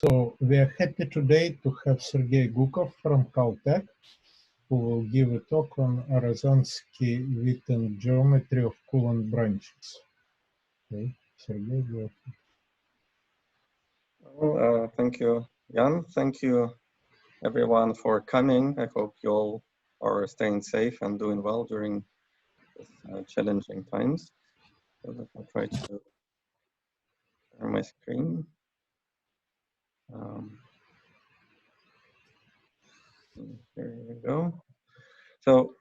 So we are happy today to have Sergei Gukov from Caltech, who will give a talk on Rozansky-Witten geometry of Coulomb branches. Okay, Sergei, go ahead. Well, thank you, Jan. Thank you, everyone, for coming. I hope you all are staying safe and doing well during this challenging times. So let me try to share my screen. Here we go. So,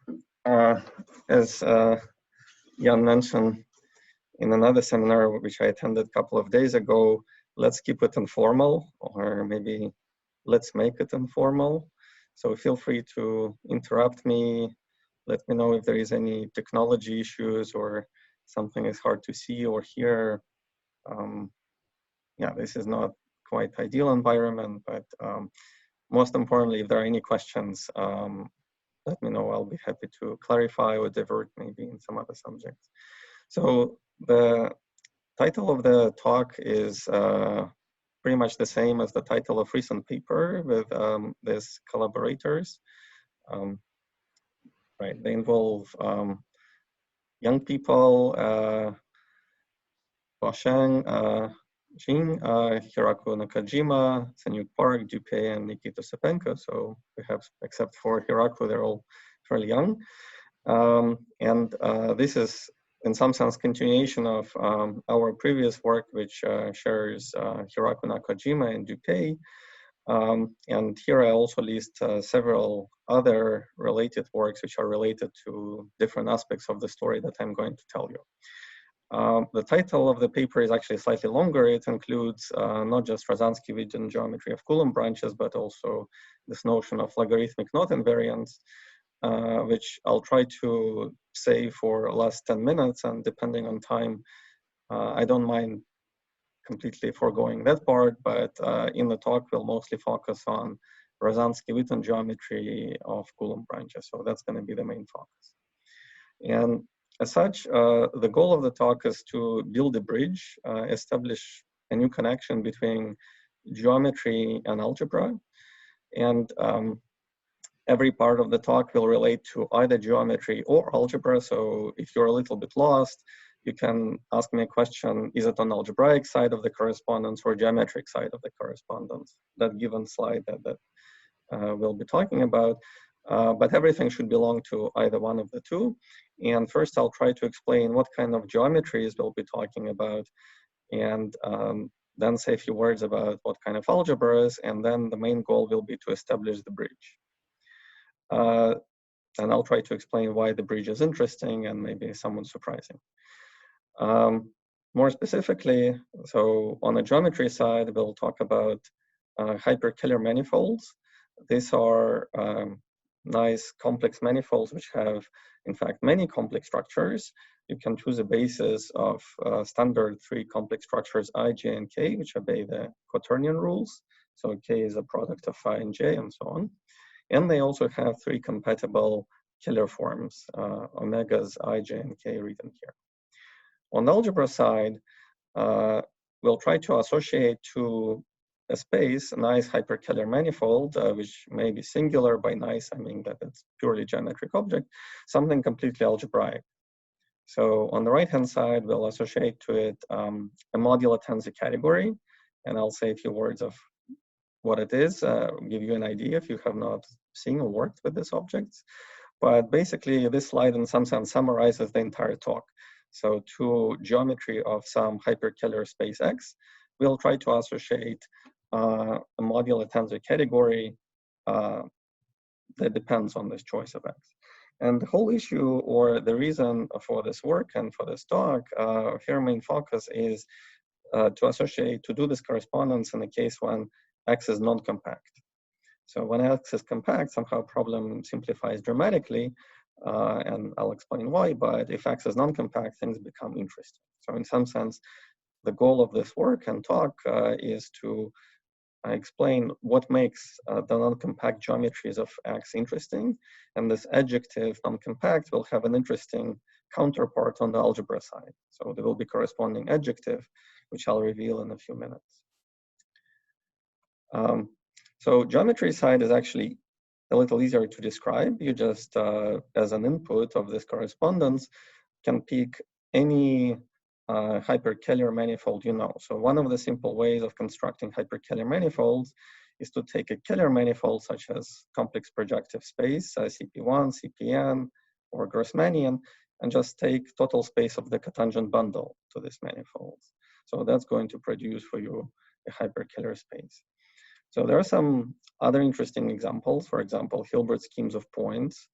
as Jan mentioned in another seminar which I attended a couple of days ago, let's keep it informal, or maybe let's make it informal. So feel free to interrupt me. Let me know if there is any technology issues or something is hard to see or hear. Yeah, this is not quite ideal environment, but most importantly, if there are any questions, let me know. I'll be happy to clarify or divert maybe in some other subjects. So the title of the talk is pretty much the same as the title of recent paper with these collaborators. Right, they involve young people, Huasheng, Jin, Hiraku Nakajima, Senyuk Park, Dupé, and Nikita Sepenko. So perhaps except for Hiraku, they're all fairly young. And this is in some sense continuation of our previous work, which shares Hiraku Nakajima and Dupé. And here I also list several other related works which are related to different aspects of the story that I'm going to tell you. The title of the paper is actually slightly longer. It includes not just Rozansky-Witten geometry of Coulomb branches, but also this notion of logarithmic knot invariance, which I'll try to say for last 10 minutes, and depending on time, I don't mind completely foregoing that part, but in the talk, we'll mostly focus on Rozansky-Witten geometry of Coulomb branches. So that's going to be the main focus. And as such, the goal of the talk is to build a bridge, establish a new connection between geometry and algebra. And every part of the talk will relate to either geometry or algebra. So if you're a little bit lost, you can ask me a question, is it on algebraic side of the correspondence or geometric side of the correspondence, that given slide that we'll be talking about. But everything should belong to either one of the two. And first I'll try to explain what kind of geometries we'll be talking about, and then say a few words about what kind of algebras, and then the main goal will be to establish the bridge. And I'll try to explain why the bridge is interesting and maybe somewhat surprising. More specifically, so on the geometry side, we'll talk about Hyperkähler manifolds. These are nice complex manifolds which have, in fact, many complex structures. You can choose a basis of standard 3 complex structures I, J, and K, which obey the quaternion rules. So K is a product of phi and J, and so on. And they also have 3 compatible Kähler forms, omegas I, J, and K written here. On the algebra side, we'll try to associate to a space a nice Hyperkähler manifold, which may be singular. By nice, I mean that it's purely geometric object, something completely algebraic. So on the right-hand side, we'll associate to it a modular tensor category, and I'll say a few words of what it is, give you an idea if you have not seen or worked with these objects. But basically, this slide in some sense summarizes the entire talk. So to geometry of some Hyperkähler space X, we'll try to associate a modular tensor category that depends on this choice of X. And the whole issue, or the reason for this work and for this talk, here main focus is to do this correspondence in the case when X is non-compact. So when X is compact, somehow problem simplifies dramatically, and I'll explain why, but if X is non-compact, things become interesting. So in some sense, the goal of this work and talk is to explain what makes the non-compact geometries of X interesting, and this adjective non-compact will have an interesting counterpart on the algebra side. So there will be corresponding adjective, which I'll reveal in a few minutes. So geometry side is actually a little easier to describe. You just, as an input of this correspondence, can pick any Hyperkähler manifold you know. So one of the simple ways of constructing Hyperkähler manifolds is to take a Kähler manifold, such as complex projective space, CP1, CPN, or Grossmanian, and just take total space of the cotangent bundle to this manifold. So that's going to produce for you a Hyperkähler space. So there are some other interesting examples. For example, Hilbert schemes of points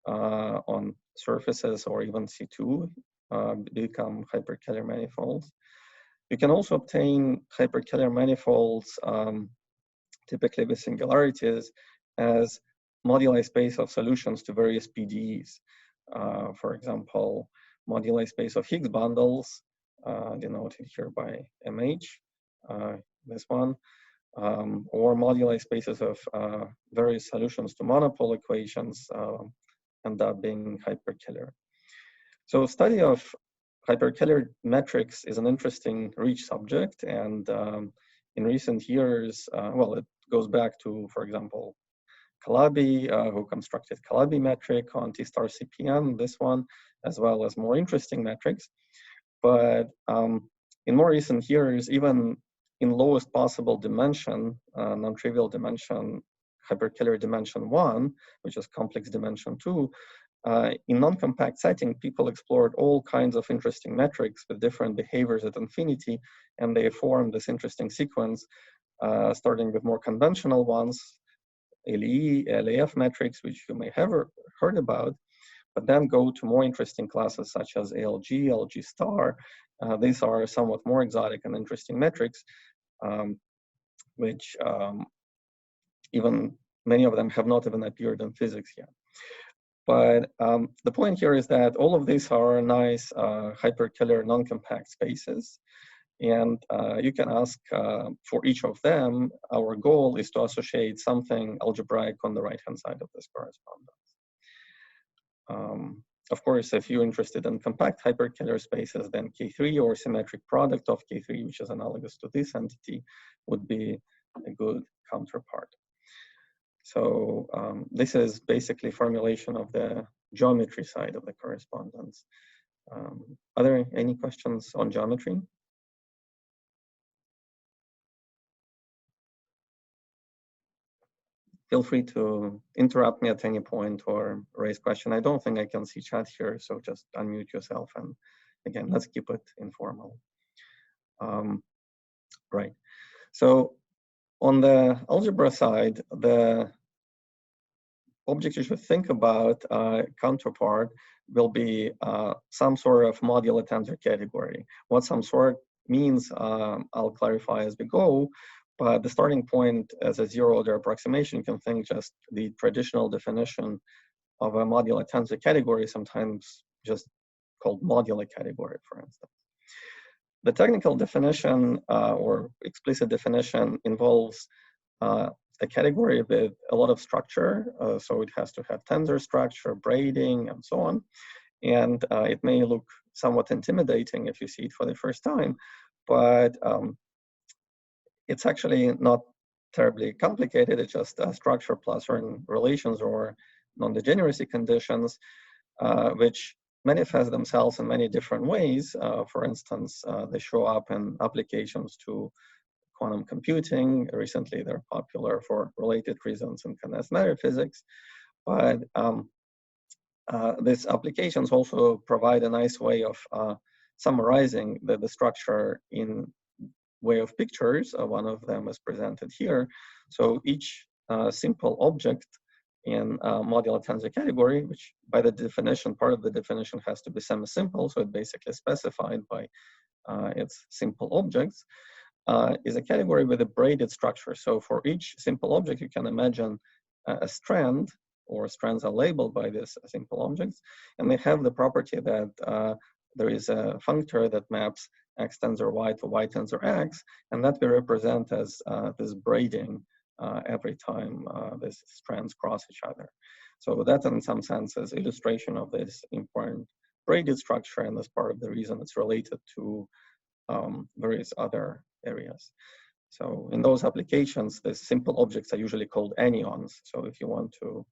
on surfaces or even C2 become Hyperkähler manifolds. You can also obtain Hyperkähler manifolds, typically with singularities, as moduli space of solutions to various PDEs. For example, moduli space of Higgs bundles, denoted here by MH, this one, or moduli spaces of various solutions to monopole equations end up being Hyperkähler. So study of Hyperkähler metrics is an interesting reach subject, and in recent years, well, it goes back to, for example, Calabi, who constructed Calabi metric on T-star CPN, this one, as well as more interesting metrics. But in more recent years, even in lowest possible dimension, non-trivial dimension, Hyperkähler dimension 1, which is complex dimension 2, in non-compact setting, people explored all kinds of interesting metrics with different behaviors at infinity, and they formed this interesting sequence, starting with more conventional ones, LE, LAF metrics, which you may have heard about, but then go to more interesting classes such as ALG, LG star. These are somewhat more exotic and interesting metrics, which even many of them have not even appeared in physics yet. But the point here is that all of these are nice Hyperkähler non-compact spaces. And you can ask for each of them, our goal is to associate something algebraic on the right-hand side of this correspondence. Of course, if you're interested in compact Hyperkähler spaces, then K3 or symmetric product of K3, which is analogous to this entity, would be a good counterpart. So this is basically formulation of the geometry side of the correspondence. Are there any questions on geometry? Feel free to interrupt me at any point or raise question. I don't think I can see chat here, so just unmute yourself. And again, let's keep it informal. Right. So on the algebra side, the object you should think about counterpart will be some sort of modular tensor category. What some sort means, I'll clarify as we go, but the starting point as a zero-order approximation, you can think just the traditional definition of a modular tensor category, sometimes just called modular category, for instance. The technical definition or explicit definition involves a category with a lot of structure, so it has to have tensor structure, braiding, and so on. And it may look somewhat intimidating if you see it for the first time, but it's actually not terribly complicated. It's just a structure plus certain relations or non-degeneracy conditions, which manifest themselves in many different ways. For instance, they show up in applications to quantum computing. Recently, they're popular for related reasons in condensed matter physics. But these applications also provide a nice way of summarizing the structure in way of pictures. One of them is presented here. So each simple object in modular tensor category, which by the definition, part of the definition has to be semi-simple, so it's basically specified by its simple objects, is a category with a braided structure. So for each simple object, you can imagine a strand, or strands are labeled by these simple objects, and they have the property that there is a functor that maps x tensor y to y tensor x, and that we represent as this braiding every time these strands cross each other. So that in some sense is illustration of this important braided structure, and that's part of the reason it's related to various other areas. So in those applications, the simple objects are usually called anyons. So if you want to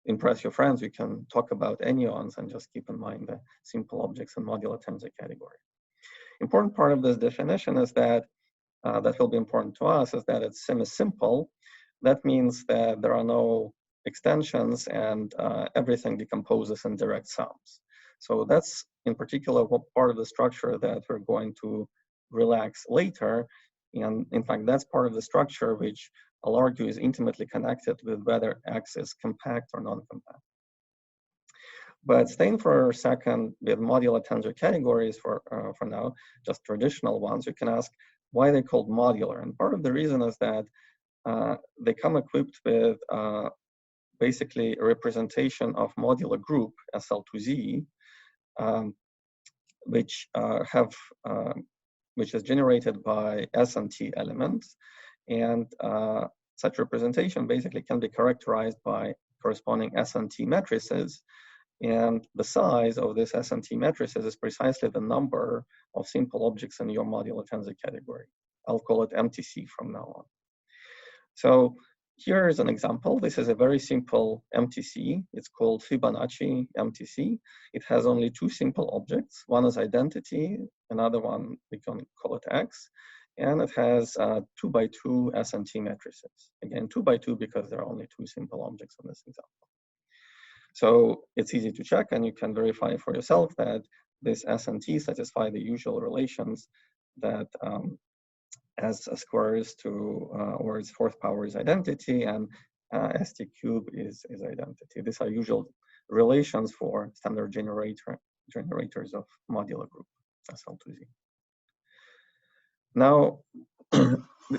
impress your friends, you can talk about anyons and just keep in mind the simple objects in modular tensor category. Important part of this definition is that, that will be important to us, is that it's semi-simple. That means that there are no extensions and everything decomposes in direct sums. So that's in particular what part of the structure that we're going to relax later. And in fact, that's part of the structure which I'll argue is intimately connected with whether X is compact or non-compact. But staying for a second with modular tensor categories for now, just traditional ones, you can ask why they're called modular. And part of the reason is that they come equipped with basically a representation of modular group SL2Z, which is generated by S and T elements. And such representation basically can be characterized by corresponding S and T matrices. And the size of this S and T matrices is precisely the number of simple objects in your modular tensor category. I'll call it MTC from now on. So here is an example. This is a very simple MTC. It's called Fibonacci MTC. It has only two simple objects. One is identity, another one, we can call it X. And it has 2 by 2 S and T matrices. Again, 2 by 2 because there are only two simple objects in this example. So it's easy to check, and you can verify for yourself that this S and T satisfy the usual relations that S squares to, or its fourth power is identity, and ST cube is identity. These are usual relations for standard generators of modular group, SL2Z. Now,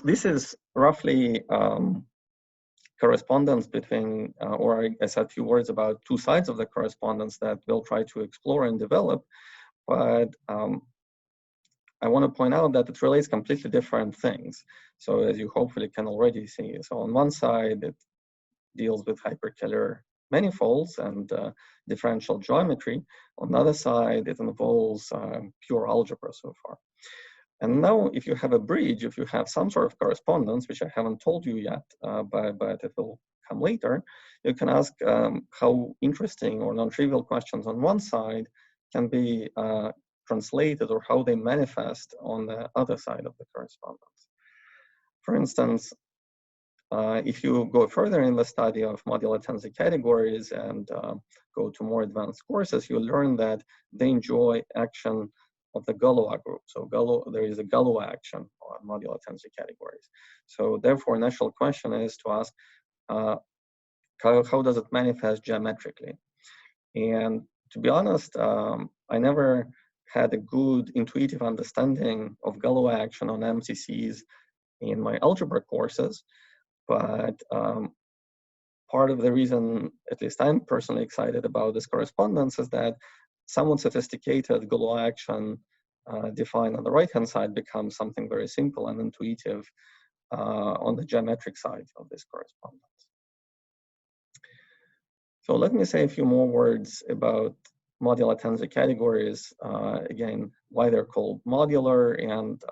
this is roughly correspondence between, or I said a few words about two sides of the correspondence that we'll try to explore and develop, but I want to point out that it relates completely different things. So as you hopefully can already see, so on one side, it deals with Hyperkähler manifolds and differential geometry. On the other side, it involves pure algebra so far. And now if you have a bridge, if you have some sort of correspondence, which I haven't told you yet, but it will come later, you can ask how interesting or non-trivial questions on one side can be translated or how they manifest on the other side of the correspondence. For instance, if you go further in the study of modular tensor categories and go to more advanced courses, you'll learn that they enjoy action of the Galois group. So there is a Galois action on modular tensor categories. So therefore, a natural question is to ask, how does it manifest geometrically? And to be honest, I never had a good intuitive understanding of Galois action on MCCs in my algebra courses, but part of the reason, at least I'm personally excited about this correspondence, is that somewhat sophisticated Galois action defined on the right-hand side becomes something very simple and intuitive on the geometric side of this correspondence. So let me say a few more words about modular tensor categories. Again, why they're called modular and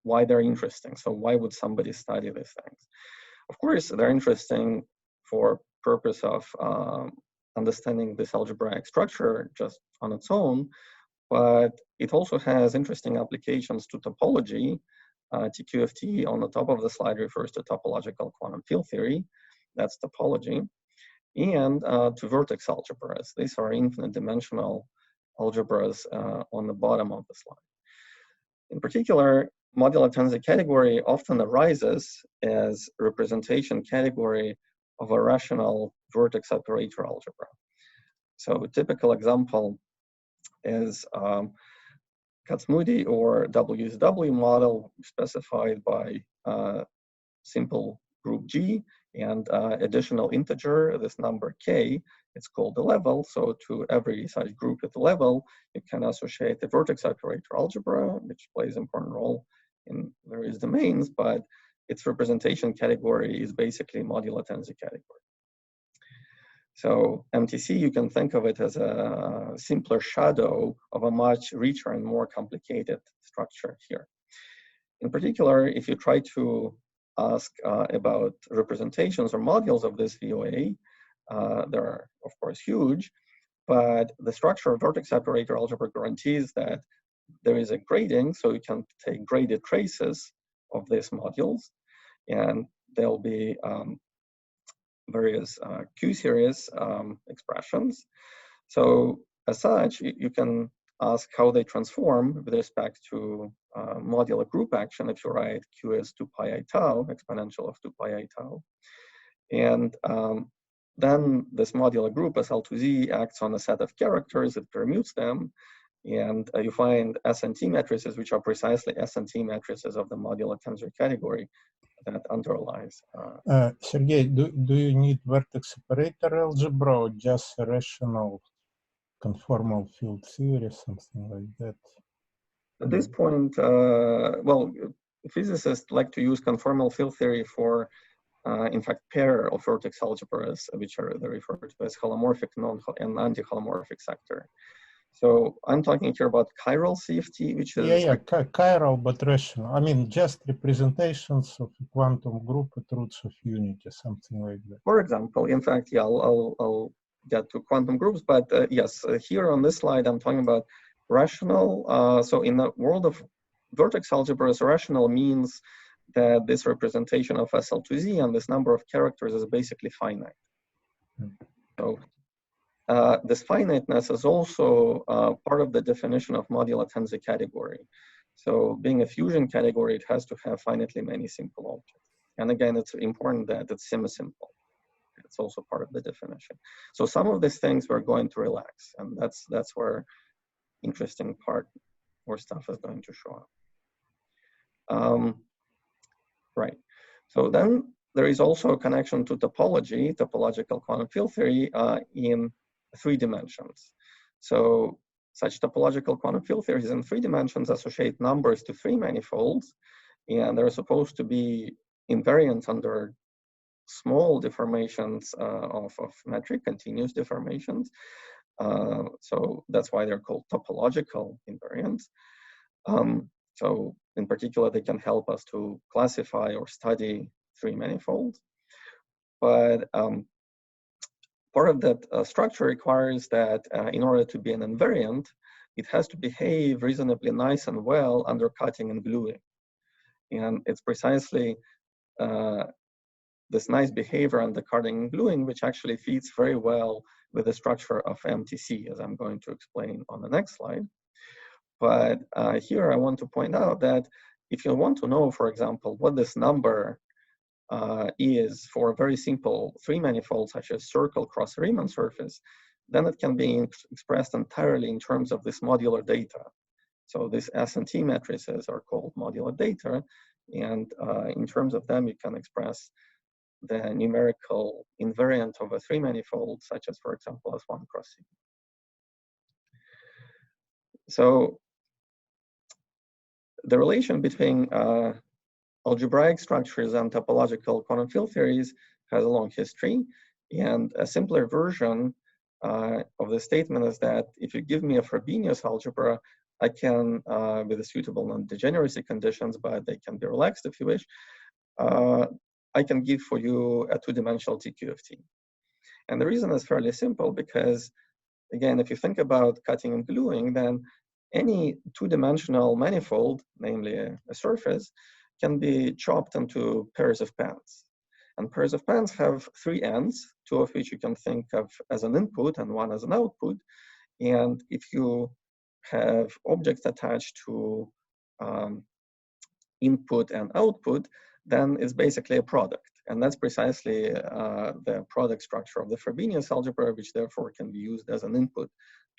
why they're interesting. So why would somebody study these things? Of course, they're interesting for purpose of understanding this algebraic structure just on its own, but it also has interesting applications to topology. TQFT on the top of the slide refers to topological quantum field theory. That's topology. And to vertex algebras. These are infinite dimensional algebras on the bottom of the slide. In particular, modular tensor category often arises as a representation category of a rational vertex operator algebra. So a typical example is Katz-Moody or WSW model specified by simple group G and additional integer, this number K, it's called the level. So to every such group at the level, you can associate the vertex operator algebra, which plays an important role in various domains, but its representation category is basically modular tensor category. So MTC, you can think of it as a simpler shadow of a much richer and more complicated structure here. In particular, if you try to ask about representations or modules of this VOA, they're of course huge, but the structure of vertex operator algebra guarantees that there is a grading, so you can take graded traces of these modules, and there'll be various Q-series expressions. So as such, you can ask how they transform with respect to modular group action if you write Q as 2 pi I tau, exponential of 2 pi I tau. And then this modular group SL2Z acts on a set of characters, it permutes them, and you find S and T matrices, which are precisely S and T matrices of the modular tensor category that underlies. Sergei, do you need vertex operator algebra or just a rational conformal field theory, something like that? At this point, well, physicists like to use conformal field theory for, in fact, pair of vertex algebras, which are referred to as holomorphic and anti-holomorphic sector. So I'm talking here about chiral CFT, which is chiral but rational. I mean, just representations of a quantum group at roots of unity, something like that. For example, in fact, yeah, I'll get to quantum groups, but yes, here on this slide, I'm talking about rational. So in the world of vertex algebras, rational means that this representation of SL2Z and this number of characters is basically finite. So this finiteness is also part of the definition of modular tensor category. So being a fusion category, it has to have finitely many simple objects. And again, it's important that it's semi-simple. It's also part of the definition. So some of these things we're going to relax, and that's where interesting part or stuff is going to show up. Right. So then there is also a connection to topology, topological quantum field theory in 3 dimensions. So such topological quantum field theories in 3 dimensions associate numbers to 3 manifolds, and they're supposed to be invariant under small deformations of metric, continuous deformations. So that's why they're called topological invariants. So in particular, they can help us to classify or study 3 manifolds. But part of that structure requires that in order to be an invariant, it has to behave reasonably nice and well under cutting and gluing. And it's precisely this nice behavior under cutting and gluing, which actually fits very well with the structure of MTC, as I'm going to explain on the next slide. But here I want to point out that if you want to know, for example, what this number is for a very simple 3 manifold, such as circle cross Riemann surface, then it can be expressed entirely in terms of this modular data. So these S and T matrices are called modular data, and in terms of them, you can express the numerical invariant of a 3 manifold, such as, for example, as 1 cross sigma. So the relation between algebraic structures and topological quantum field theories has a long history, and a simpler version of the statement is that if you give me a Frobenius algebra, I can, with a suitable non-degeneracy conditions, but they can be relaxed if you wish, I can give for you a 2-dimensional TQFT. And the reason is fairly simple because, again, if you think about cutting and gluing, then any 2-dimensional manifold, namely a surface, can be chopped into pairs of pans. And pairs of pans have 3 ends, 2 of which you can think of as an input and 1 as an output. And if you have objects attached to input and output, then it's basically a product. And that's precisely the product structure of the Frobenius algebra, which therefore can be used as an input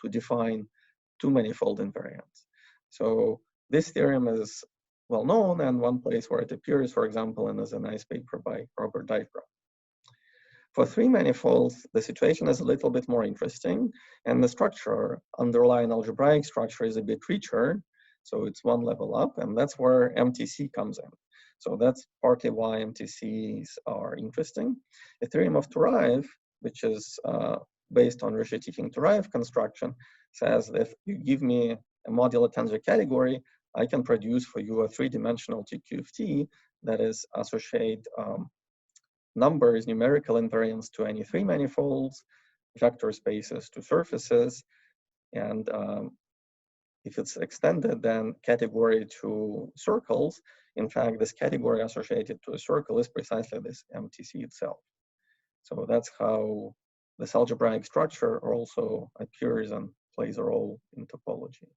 to define 2 manifold invariants. So this theorem is well known, and one place where it appears, for example, and is a nice paper by Robert Dyfgraf. For 3 manifolds, the situation is a little bit more interesting, and the structure, underlying algebraic structure, is a bit richer. So it's 1 level up, and that's where MTC comes in. So that's partly why MTCs are interesting. The theorem of Turaev which is based on Reshetikhin-Turaev construction, says that if you give me a modular tensor category, I can produce for you a three-dimensional TQFT that is associate numbers, numerical invariants to any three manifolds, vector spaces to surfaces, and if it's extended, then category to circles. In fact, this category associated to a circle is precisely this MTC itself. So that's how this algebraic structure also appears and plays a role in topology.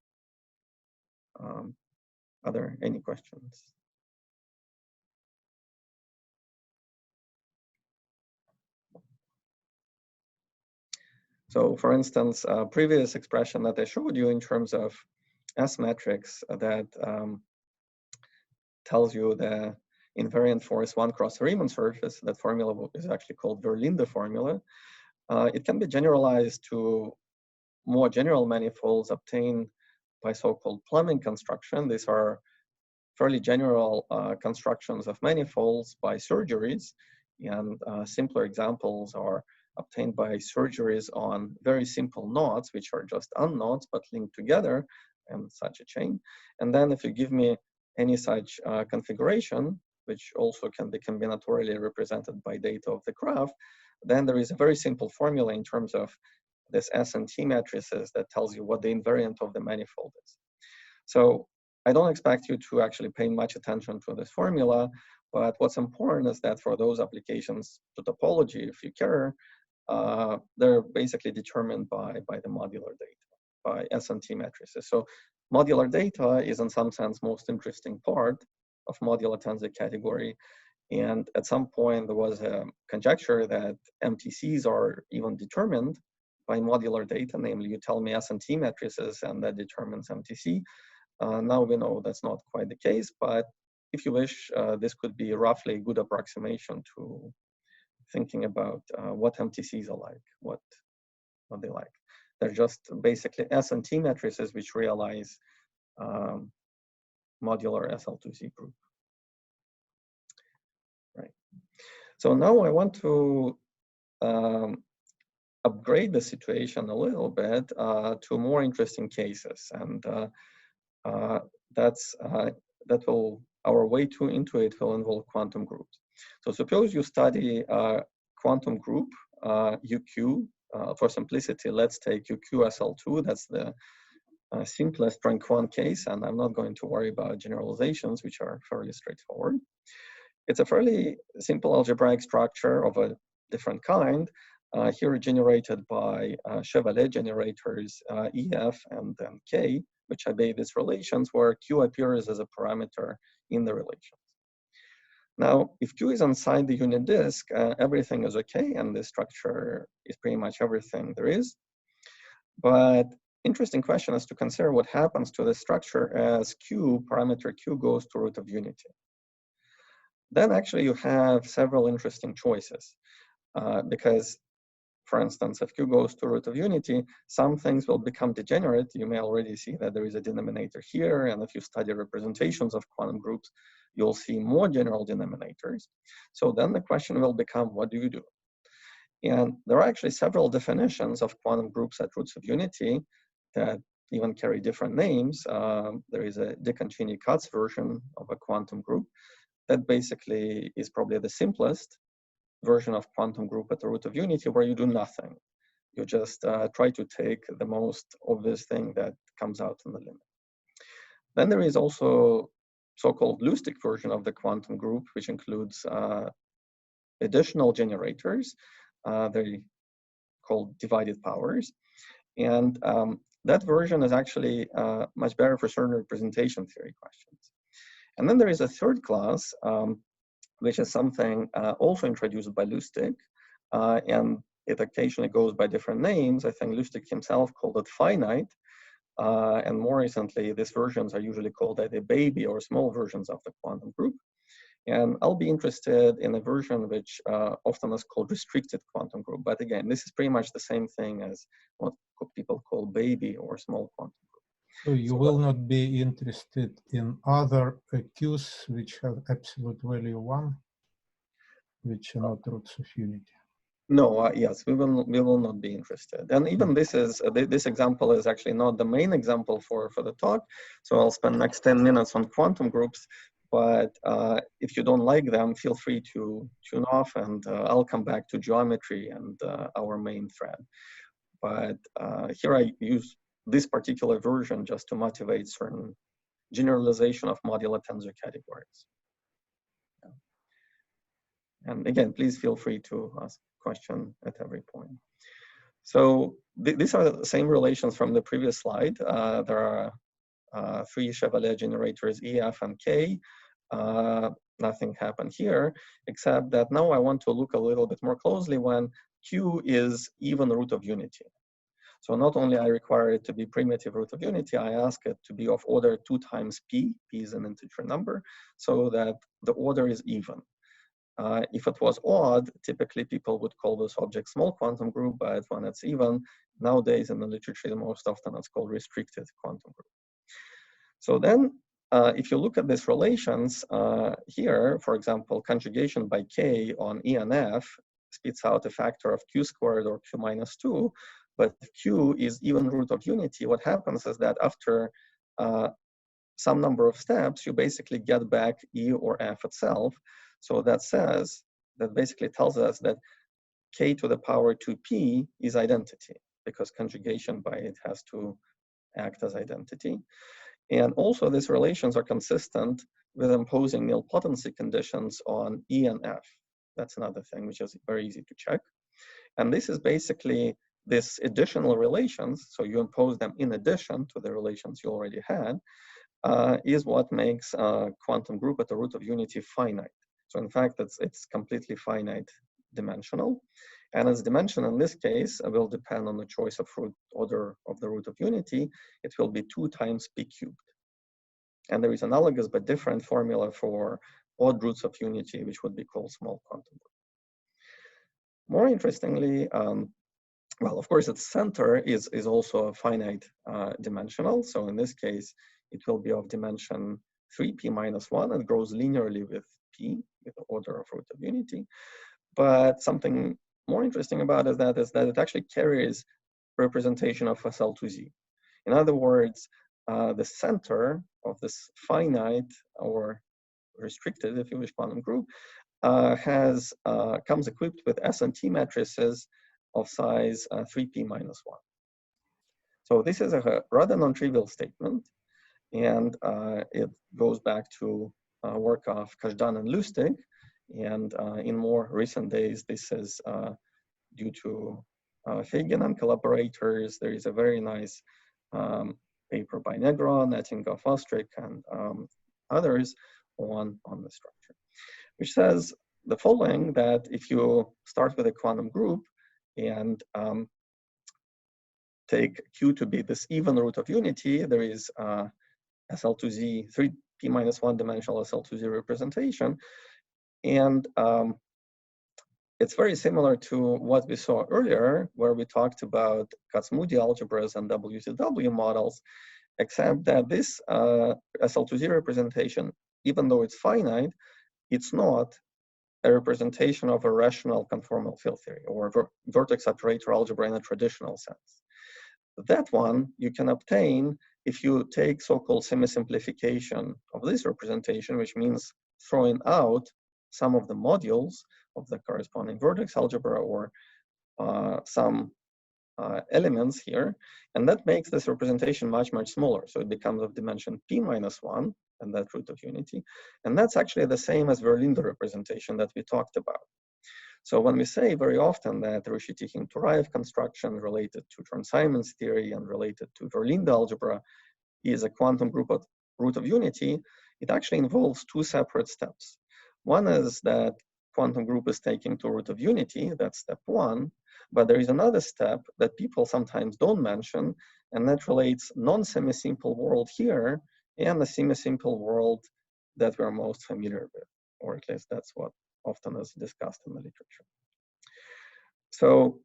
Are there any questions? So for instance, a previous expression that I showed you in terms of S matrix that tells you the invariant force 1 cross Riemann surface, that formula is actually called Verlinde formula. It can be generalized to more general manifolds obtained by so-called plumbing construction. These are fairly general constructions of manifolds by surgeries, and simpler examples are obtained by surgeries on very simple knots, which are just unknots but linked together in such a chain. And then if you give me any such configuration, which also can be combinatorially represented by data of the graph, then there is a very simple formula in terms of this S and T matrices that tells you what the invariant of the manifold is. So I don't expect you to actually pay much attention to this formula, but what's important is that for those applications to topology, if you care, they're basically determined by the modular data, by S and T matrices. So modular data is in some sense most interesting part of modular tensor category. And at some point there was a conjecture that MTCs are even determined by modular data, namely you tell me S and T matrices and that determines MTC. Now we know that's not quite the case, but if you wish, this could be roughly a good approximation to thinking about what MTCs are like, what they like. They're just basically S and T matrices which realize modular SL2C group. Right. So now I want to upgrade the situation a little bit to more interesting cases, and our way into it will involve quantum groups. So suppose you study a quantum group, UQ. For simplicity, let's take UQSL2. That's the simplest rank 1 case, and I'm not going to worry about generalizations, which are fairly straightforward. It's a fairly simple algebraic structure of a different kind, here generated by Chevalier generators EF and then K, which obey these relations where Q appears as a parameter in the relations. Now, if Q is inside the unit disk, everything is okay, and this structure is pretty much everything there is. But interesting question is to consider what happens to the structure as Q, parameter Q, goes to root of unity. Then actually you have several interesting choices because, for instance, if Q goes to root of unity, some things will become degenerate. You may already see that there is a denominator here, and if you study representations of quantum groups, you'll see more general denominators. So then the question will become, what do you do? And there are actually several definitions of quantum groups at roots of unity that even carry different names. There is a Dick-Concini-Katz version of a quantum group that basically is probably the simplest version of quantum group at the root of unity, where you do nothing. You just try to take the most obvious thing that comes out in the limit. Then there is also so-called Lustig version of the quantum group, which includes additional generators. They're called divided powers. And that version is actually much better for certain representation theory questions. And then there is a third class, which is something also introduced by Lustig, and it occasionally goes by different names. I think Lustig himself called it finite, and more recently, these versions are usually called either baby or small versions of the quantum group. And I'll be interested in a version which often is called restricted quantum group. But again, this is pretty much the same thing as what people call baby or small quantum group. So you will not be interested in other Qs which have absolute value 1, which are not roots of unity. No, yes, we will not be interested. And even this is this example is actually not the main example for the talk. So I'll spend next 10 minutes on quantum groups. But if you don't like them, feel free to tune off, and I'll come back to geometry and our main thread. But here I use this particular version just to motivate certain generalization of modular tensor categories. And again, please feel free to ask a question at every point. So these are the same relations from the previous slide. There are 3 Chevalier generators, E, F, and K. Nothing happened here, except that now I want to look a little bit more closely when Q is even root of unity. So not only I require it to be primitive root of unity, I ask it to be of order 2 times P. P is an integer number, so that the order is even. If it was odd, typically people would call this object small quantum group, but when it's even, nowadays in the literature, most often it's called restricted quantum group. So then, if you look at these relations here, for example, conjugation by K on E and F spits out a factor of Q squared or Q minus 2, but if Q is even root of unity, what happens is that after some number of steps, you basically get back E or F itself. So that basically tells us that K to the power 2P is identity, because conjugation by it has to act as identity. And also these relations are consistent with imposing nilpotency conditions on E and F. That's another thing which is very easy to check. And this is basically this additional relations, so you impose them in addition to the relations you already had, is what makes a quantum group at the root of unity finite. So in fact, it's completely finite dimensional. And its dimension in this case will depend on the choice of order of the root of unity. It will be 2 times P cubed. And there is analogous but different formula for odd roots of unity, which would be called small quantum group. More interestingly, well, of course, its center is also finite dimensional. So in this case, it will be of dimension 3p minus 1 and grows linearly with p, with the order of root of unity. But something more interesting about it is that it actually carries representation of SL2Z. In other words, the center of this finite or restricted, if you wish, quantum group comes equipped with S and T matrices of size 3p minus 1. So this is a rather non-trivial statement, and it goes back to work of Kazhdan and Lustig, and in more recent days, this is due to Feigin and collaborators. There is a very nice paper by Negron, Ettinghoff, Ostrich, and others on the structure, which says the following, that if you start with a quantum group and take Q to be this even root of unity, there is SL2Z, 3p minus 1 dimensional SL2Z representation. And it's very similar to what we saw earlier, where we talked about Kac-Moody algebras and WTW models, except that this SL2Z representation, even though it's finite, it's not a representation of a rational conformal field theory or vertex operator algebra in a traditional sense. That one you can obtain if you take so-called semi-simplification of this representation, which means throwing out some of the modules of the corresponding vertex algebra or some elements here, and that makes this representation much, much smaller. So it becomes of dimension p minus 1, and that root of unity. And that's actually the same as Verlinde representation that we talked about. So when we say very often that Rushy-Tikhon-Turaev construction related to Chern-Simons theory and related to Verlinde algebra is a quantum group of root of unity, it actually involves 2 separate steps. One is that quantum group is taken to root of unity, that's step 1, but there is another step that people sometimes don't mention, and that relates non-semi-simple world here and the semi-simple world that we're most familiar with, or at least that's what often is discussed in the literature. So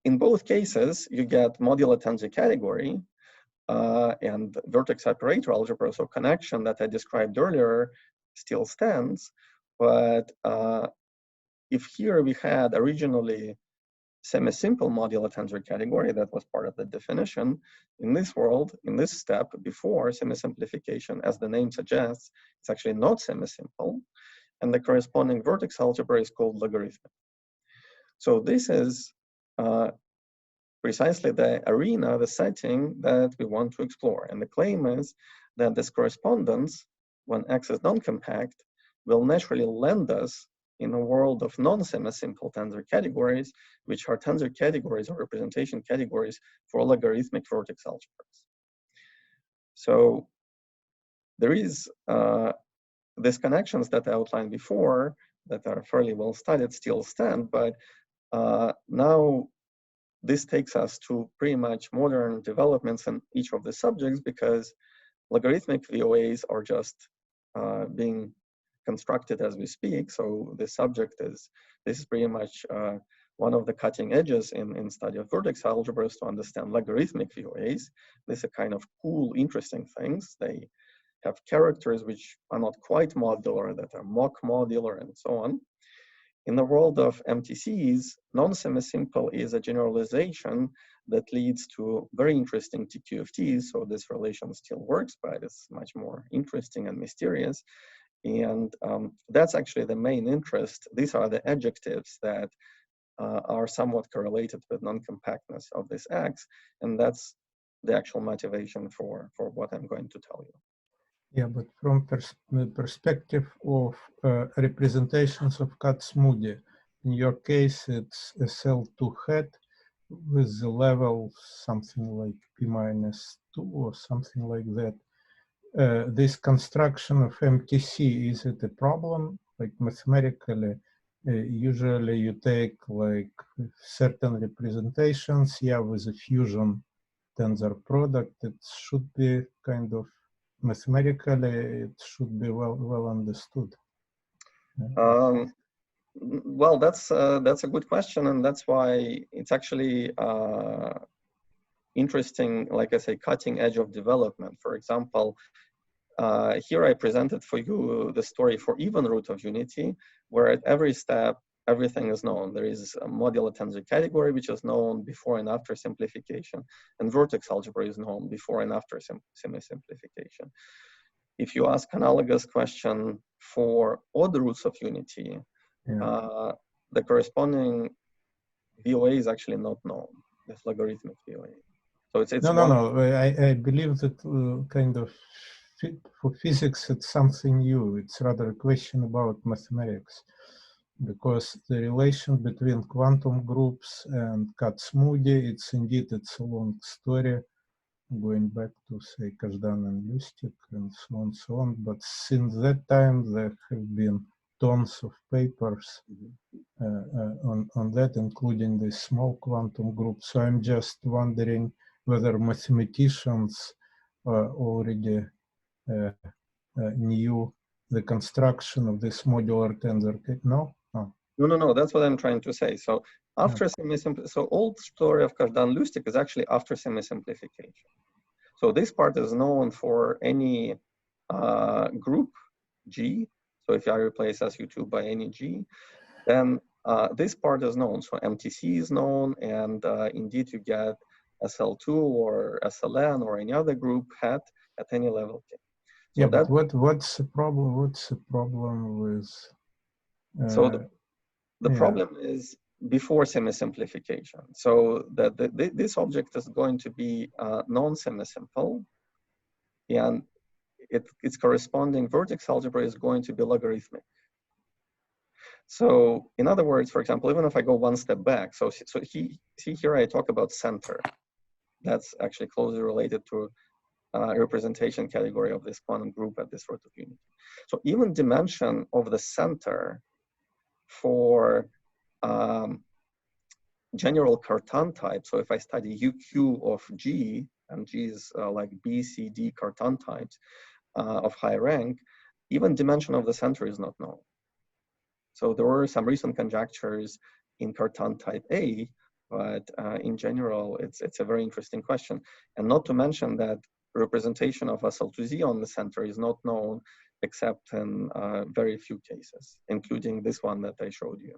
in both cases, you get modular tensor category and vertex operator algebra, so connection that I described earlier still stands, but if here we had originally semi-simple modular tensor category that was part of the definition, in this world, in this step before semi-simplification, as the name suggests, it's actually not semi-simple, and the corresponding vertex algebra is called logarithmic. So this is precisely the arena, the setting that we want to explore. And the claim is that this correspondence, when X is non-compact, will naturally lend us in a world of non-semi-simple tensor categories, which are tensor categories or representation categories for logarithmic vertex algebras. So there is these connections that I outlined before that are fairly well studied still stand, but now this takes us to pretty much modern developments in each of the subjects, because logarithmic VOAs are just being constructed as we speak. So the subject is, this is pretty much one of the cutting edges in study of vertex algebras to understand logarithmic VOAs. These are kind of cool, interesting things. They have characters which are not quite modular, that are mock modular and so on. In the world of MTCs, non-semi-simple is a generalization that leads to very interesting TQFTs. So this relation still works, but it's much more interesting and mysterious. And that's actually the main interest. These are the adjectives that are somewhat correlated with non-compactness of this X. And that's the actual motivation for what I'm going to tell you. Yeah, but from the perspective of representations of Kac-Moody, in your case, it's SL2 hat with the level something like P minus 2 or something like that. This construction of MTC, is it a problem? Like mathematically, usually you take like certain representations, yeah, with a fusion tensor product, it should be kind of mathematically, it should be well understood. Well, that's a good question, and that's why it's actually interesting, like I say, cutting edge of development. For example, here I presented for you the story for even root of unity, where at every step, everything is known. There is a modular tensor category, which is known before and after simplification, and vertex algebra is known before and after semi-simplification. If you ask analogous question for odd roots of unity, the corresponding VOA is actually not known, this logarithmic VOA. So it's no. I believe that kind of for physics, it's something new. It's rather a question about mathematics, because the relation between quantum groups and Kac-Moody, it's a long story, going back to say Kazhdan and Lustig and so on. But since that time, there have been tons of papers on that, including the small quantum group. So I'm just wondering whether mathematicians already knew the construction of this modular tensor. No? No, that's what I'm trying to say. So after so old story of Kazhdan Lustig is actually after semi-simplification. So this part is known for any group G. So if I replace SU2 by any G, then this part is known. So MTC is known, and indeed you get SL2 or SLN or any other group hat at any level K. So yeah, but what's the problem? What's the problem with? So the problem is before semi-simplification. So that this object is going to be non-semi-simple, and its corresponding vertex algebra is going to be logarithmic. So in other words, for example, even if I go one step back, so see here I talk about center. That's actually closely related to representation category of this quantum group at this root of unity. So even dimension of the center for general Cartan type, so if I study UQ of G, and G is like B, C, D Cartan types of high rank, even dimension of the center is not known. So there were some recent conjectures in Cartan type A, but in general, it's a very interesting question. And not to mention that representation of SL2Z on the center is not known except in very few cases, including this one that I showed you.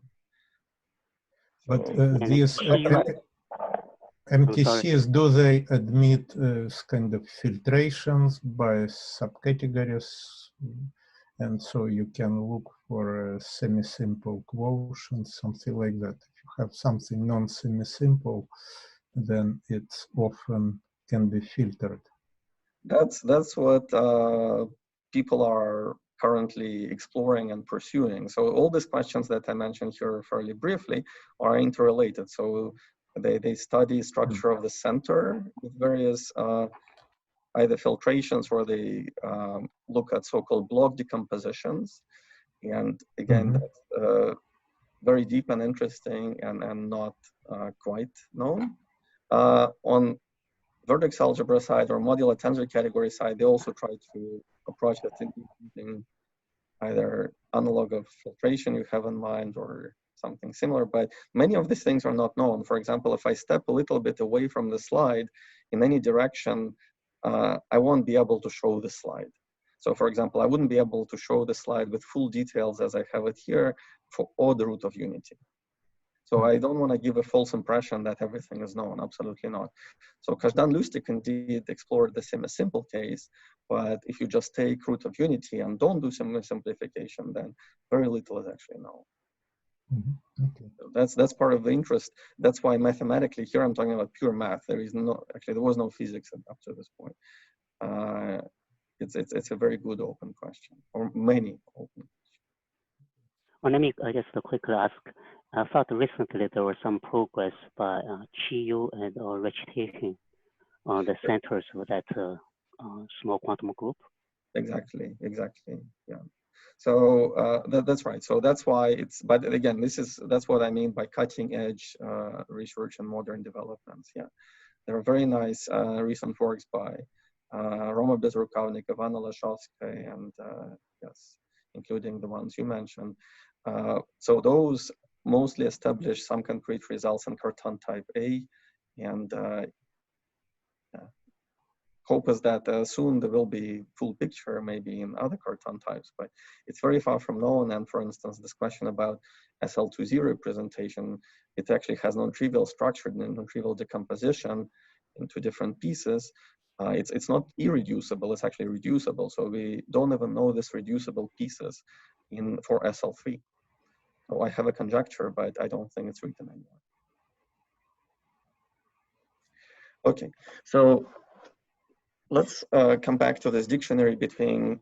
But So, these MTCs, do they admit kind of filtrations by subcategories? And so you can look for a semi-simple quotient, something like that. If you have something non-semi-simple, then it's often can be filtered. That's what people are currently exploring and pursuing. So all these questions that I mentioned here fairly briefly are interrelated. So they study structure of the center with various either filtrations, or they look at so-called block decompositions. And again, that's very deep and interesting and not quite known. On vertex algebra side or modular tensor category side, they also try to approach that using either analog of filtration you have in mind or something similar, but many of these things are not known. For example, if I step a little bit away from the slide in any direction, I won't be able to show the slide. So for example, I wouldn't be able to show the slide with full details as I have it here for all the root of unity. So I don't want to give a false impression that everything is known, absolutely not. So Kazhdan-Lustig indeed explored the semi-simple case, but if you just take root of unity and don't do simplification, then very little is actually known. Okay. So that's part of the interest. That's why mathematically, here I'm talking about pure math. There was no physics up to this point. It's a very good open question, or many open. Well, let me just quickly ask. I thought recently there was some progress by Chiyu and Rich Hitchin on the centers of that small quantum group. Exactly, yeah. So that's right. So that's why it's, but again, that's what I mean by cutting edge research and modern developments. Yeah, there are very nice recent works by Roma Bezrukavnik, Ivana Lashovskaya, and yes, including the ones you mentioned. So those mostly establish some concrete results in Cartan type A, and hope is that soon there will be full picture maybe in other Cartan types, but it's very far from known. And for instance, this question about SL2Z representation, it actually has non-trivial structure and non-trivial decomposition into different pieces. It's not irreducible, it's actually reducible. So we don't even know this reducible pieces for SL3. So I have a conjecture, but I don't think it's written anywhere. Okay, so let's come back to this dictionary between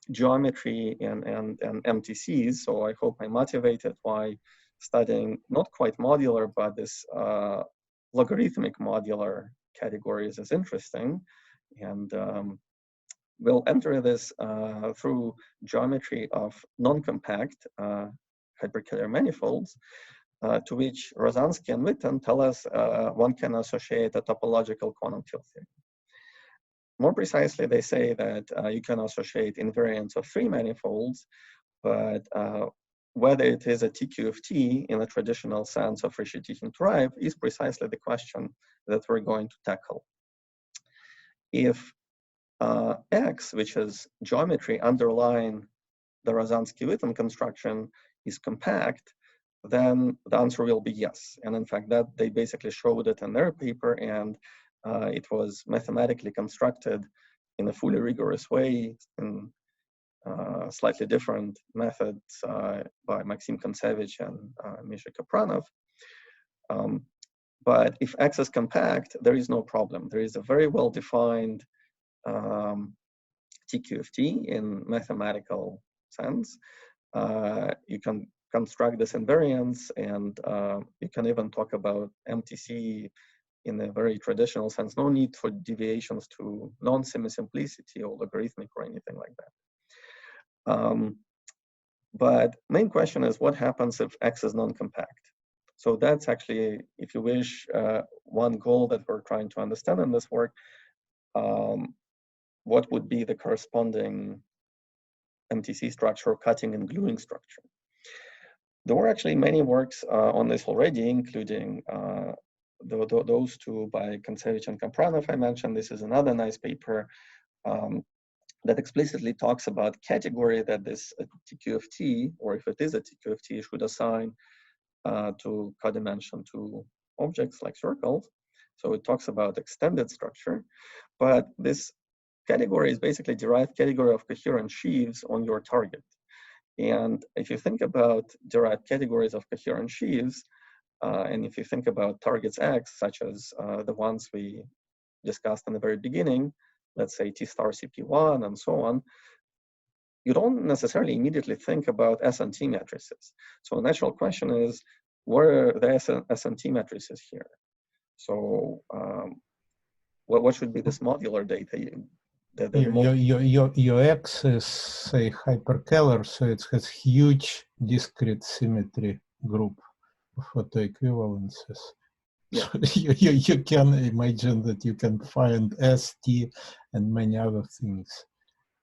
geometry and MTCs. So I hope I motivated why studying not quite modular, but this logarithmic modular categories is interesting. And we'll enter this through geometry of non-compact hyperkähler manifolds, to which Rozansky and Witten tell us one can associate a topological quantum field theory. More precisely, they say that you can associate invariants of three manifolds, but whether it is a TQ of T in the traditional sense of Rishi-Tichin-Turaev is precisely the question that we're going to tackle. If X, which is geometry underlying the Rozansky-Witten construction, is compact, then the answer will be yes. And in fact, that they basically showed it in their paper, and it was mathematically constructed in a fully rigorous way in slightly different methods by Maxim Kontsevich and Misha Kapranov. But if X is compact, there is no problem. There is a very well-defined TQ of T in mathematical sense. You can construct this invariance, and you can even talk about MTC in a very traditional sense. No need for deviations to non-semi-simplicity or logarithmic or anything like that. But main question is, what happens if X is non-compact? So that's actually, if you wish, one goal that we're trying to understand in this work. What would be the corresponding MTC structure, cutting and gluing structure? There were actually many works on this already, including those two by Kontsevich and Kapranov I mentioned. This is another nice paper that explicitly talks about category that this TQ of T, or if it is a TQ of T, should assign to codimension to objects like circles. So it talks about extended structure, but this category is basically derived category of coherent sheaves on your target. And if you think about derived categories of coherent sheaves, and if you think about targets X, such as the ones we discussed in the very beginning, let's say T star CP1 and so on, you don't necessarily immediately think about S and T matrices. So a natural question is, where are the S and T matrices here? So what should be this modular data? Your X is, say, Hyperkähler, so it has huge discrete symmetry group of autoequivalences. Yeah. So you can imagine that you can find S, T, and many other things.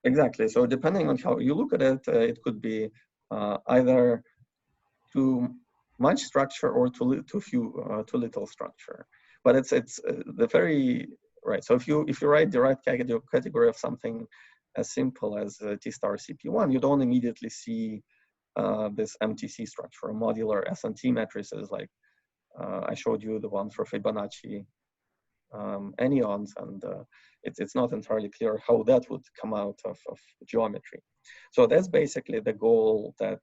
Exactly. So depending on how you look at it, it could be either too much structure or too little structure. But it's the very right. So if you write derived category of something as simple as T star CP1, you don't immediately see this MTC structure, modular S and T matrices like I showed you the one for Fibonacci anyons, and it's not entirely clear how that would come out of geometry. So that's basically the goal that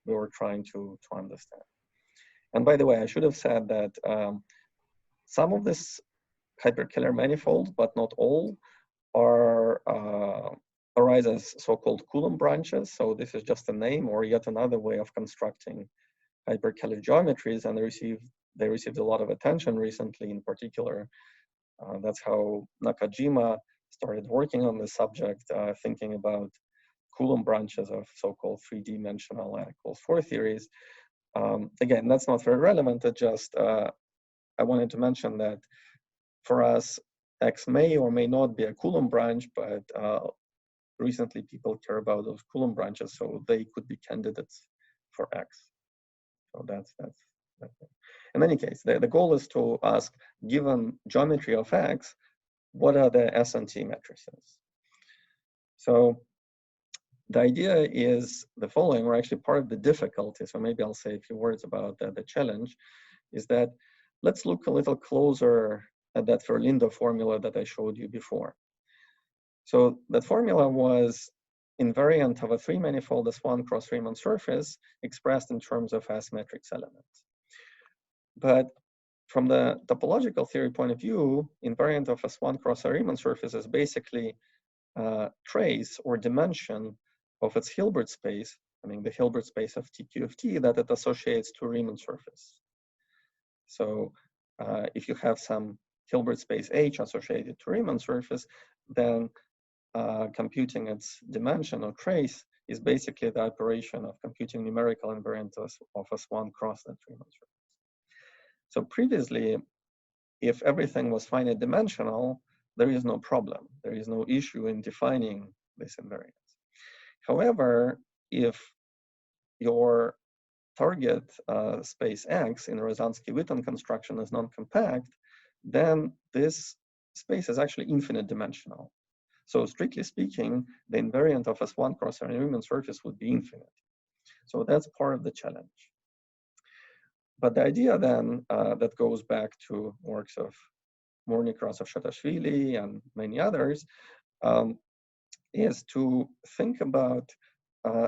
we were trying to understand. And by the way, I should have said that some of this Hyperkähler manifolds, but not all, are arise as so-called Coulomb branches. So this is just a name or yet another way of constructing Hyperkähler geometries, and they received a lot of attention recently. In particular, that's how Nakajima started working on the subject, thinking about Coulomb branches of so-called three-dimensional N equals 4 theories. Again, that's not very relevant. It just I wanted to mention that for us, X may or may not be a Coulomb branch, but recently people care about those Coulomb branches, so they could be candidates for X. So that's in any case, the goal is to ask, given geometry of X, what are the S and T matrices? So the idea is the following, or actually part of the difficulty, so maybe I'll say a few words about the challenge, is that let's look a little closer at that Verlinde formula that I showed you before. So that formula was invariant of a three-manifold S1 cross Riemann surface expressed in terms of S matrix elements. But from the topological theory point of view, invariant of S1 cross a Riemann surface is basically trace or dimension of its Hilbert space, I mean the Hilbert space of TQ of T that it associates to Riemann surface. So if you have some Hilbert space H associated to Riemann surface, then computing its dimension or trace is basically the operation of computing numerical invariant of S1 cross that Riemann surface. So previously, if everything was finite dimensional, there is no problem. There is no issue in defining this invariance. However, if your target space X in Rozansky-Witten construction is non-compact, then this space is actually infinite dimensional. So strictly speaking, the invariant of S1 cross a Riemann surface would be infinite. So that's part of the challenge. But the idea then that goes back to works of Mornicross of Shatashvili and many others is to think about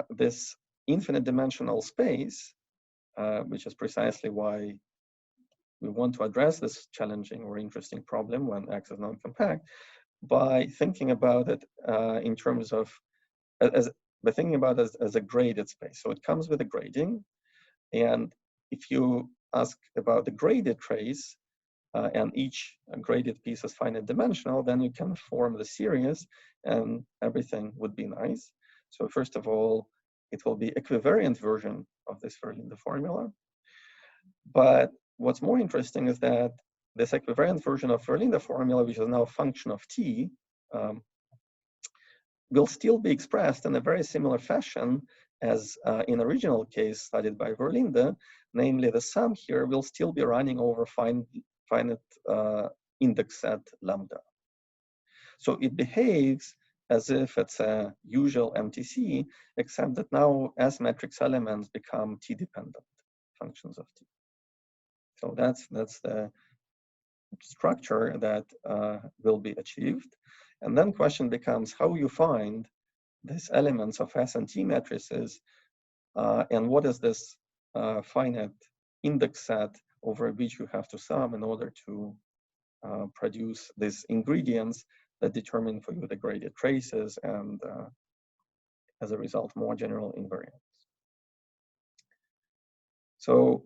this infinite dimensional space, which is precisely why we want to address this challenging or interesting problem when X is non-compact, by thinking about it in terms of, by thinking about it as a graded space. So it comes with a grading, and if you ask about the graded trace, and each graded piece is finite dimensional, then you can form the series and everything would be nice. So first of all, it will be equivariant version of this Verlinde formula. But what's more interesting is that this equivariant version of Verlinde formula, which is now a function of T, will still be expressed in a very similar fashion as in the original case studied by Verlinde, namely the sum here will still be running over finite index set lambda. So it behaves as if it's a usual MTC, except that now S matrix elements become T-dependent functions of T. So that's the structure that will be achieved. And then question becomes how you find these elements of S and T matrices, and what is this finite index set over which you have to sum in order to produce these ingredients that determine for you the graded traces and as a result more general invariance. So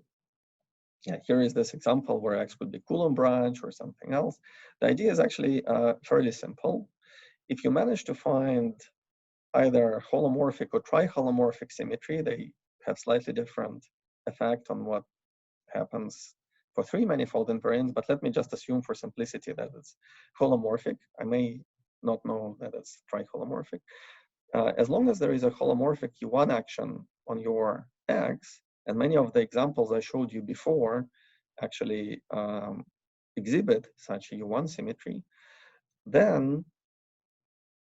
yeah, here is this example where X would be Coulomb branch or something else. The idea is actually fairly simple. If you manage to find either holomorphic or triholomorphic symmetry, they have slightly different effect on what happens for three manifold invariants, but let me just assume for simplicity that it's holomorphic. I may not know that it's triholomorphic. As long as there is a holomorphic U1 action on your X, and many of the examples I showed you before actually exhibit such a U1 symmetry, then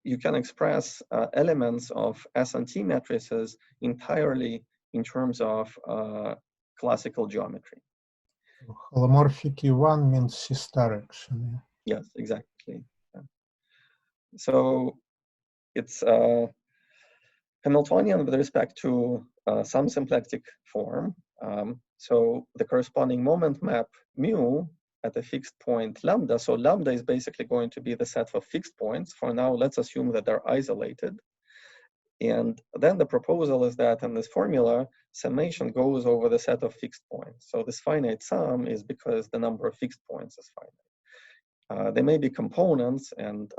you can express elements of S and T matrices entirely in terms of classical geometry. Holomorphic U1 means C star action. Yes, exactly. Yeah. So it's Hamiltonian with respect to some symplectic form. So the corresponding moment map mu at a fixed point lambda. So lambda is basically going to be the set of fixed points. For now, let's assume that they're isolated. And then the proposal is that in this formula, summation goes over the set of fixed points. So this finite sum is because the number of fixed points is finite. There may be components, and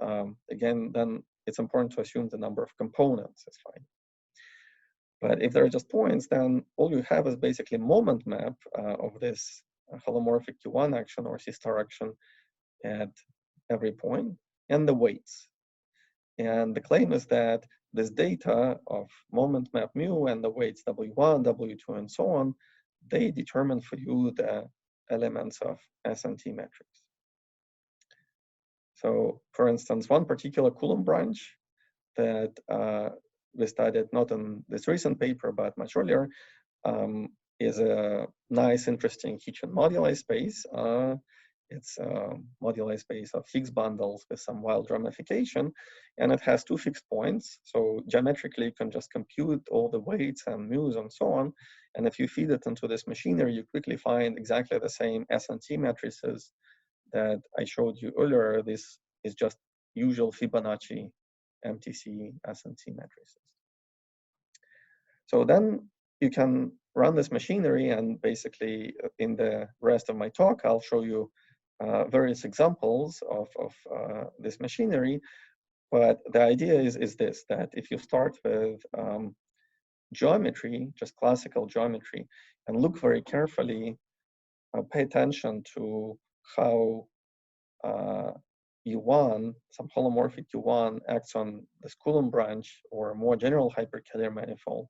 again, then it's important to assume the number of components is finite. But if there are just points, then all you have is basically moment map of this holomorphic Q1 action or C star action at every point, and the weights. And the claim is that this data of moment map mu and the weights W1, W2, and so on, they determine for you the elements of S and T matrix. So for instance, one particular Coulomb branch that we studied not in this recent paper, but much earlier, is a nice, interesting Hitchin moduli space. It's a moduli space of Higgs bundles with some wild ramification, and it has two fixed points. So geometrically, you can just compute all the weights and mu's and so on. And if you feed it into this machinery, you quickly find exactly the same S and T matrices that I showed you earlier. This is just usual Fibonacci MTC S and T matrices. So then you can run this machinery, and basically in the rest of my talk, I'll show you various examples of this machinery. But the idea is this, that if you start with geometry, just classical geometry, and look very carefully, pay attention to how U1, some holomorphic U1 acts on this Coulomb branch or a more general Hyperkähler manifold,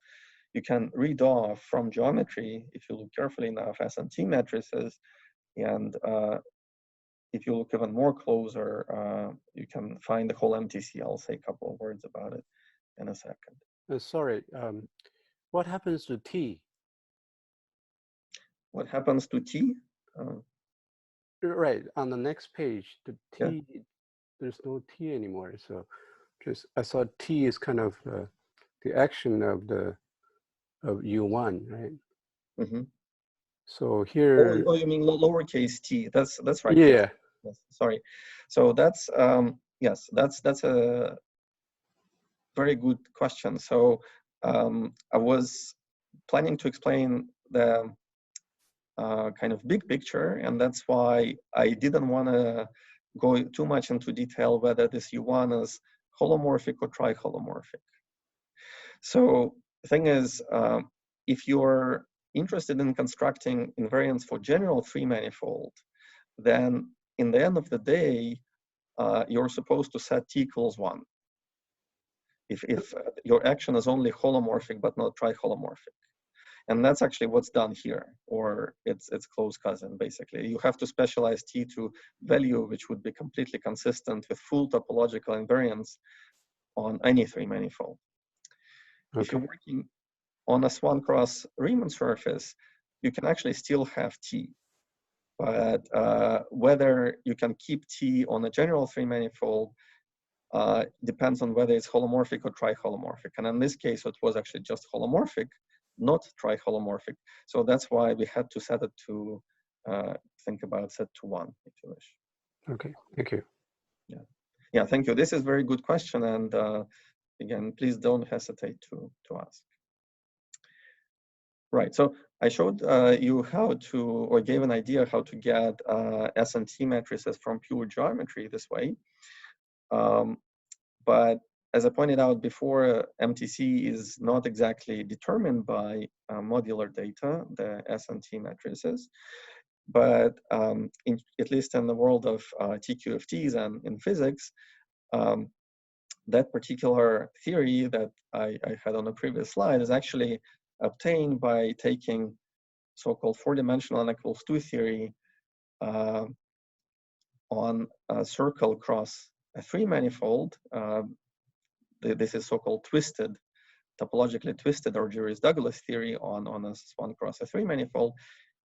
you can read off from geometry, if you look carefully enough, S and T matrices. And if you look even more closer, you can find the whole MTC. I'll say a couple of words about it in a second. Sorry, what happens to T? What happens to T? Right, on the next page, the T, Yeah. there's no T anymore. So just, I thought T is kind of the action of U1, right? Mm-hmm. So here. Oh, you mean lowercase t? That's right. Yeah. Yes. Sorry. So that's yes, that's a very good question. So I was planning to explain the kind of big picture, and that's why I didn't want to go too much into detail whether this U1 is holomorphic or triholomorphic. So the thing is, if you're interested in constructing invariants for general three manifold, then in the end of the day, you're supposed to set t equals 1. If your action is only holomorphic but not triholomorphic. And that's actually what's done here, or its close cousin, basically. You have to specialize t to value which would be completely consistent with full topological invariance on any three manifold. Okay. If you're working on a Swan cross Riemann surface, you can actually still have t. But whether you can keep T on a general three manifold depends on whether it's holomorphic or triholomorphic. And in this case, it was actually just holomorphic, not triholomorphic. So that's why we had to set it to think about set to 1, if you wish. Okay, thank you. Yeah, thank you. This is a very good question. And again, please don't hesitate to ask. Right, so I showed you how to, or gave an idea how to get S and T matrices from pure geometry this way. But as I pointed out before, MTC is not exactly determined by modular data, the S and T matrices. But at least in the world of TQFTs and in physics, that particular theory that I had on the previous slide is actually obtained by taking so-called four-dimensional n equals 2 theory on a circle across a three manifold. This is so-called twisted, topologically twisted, or Juris-Douglas theory on a one cross a three manifold.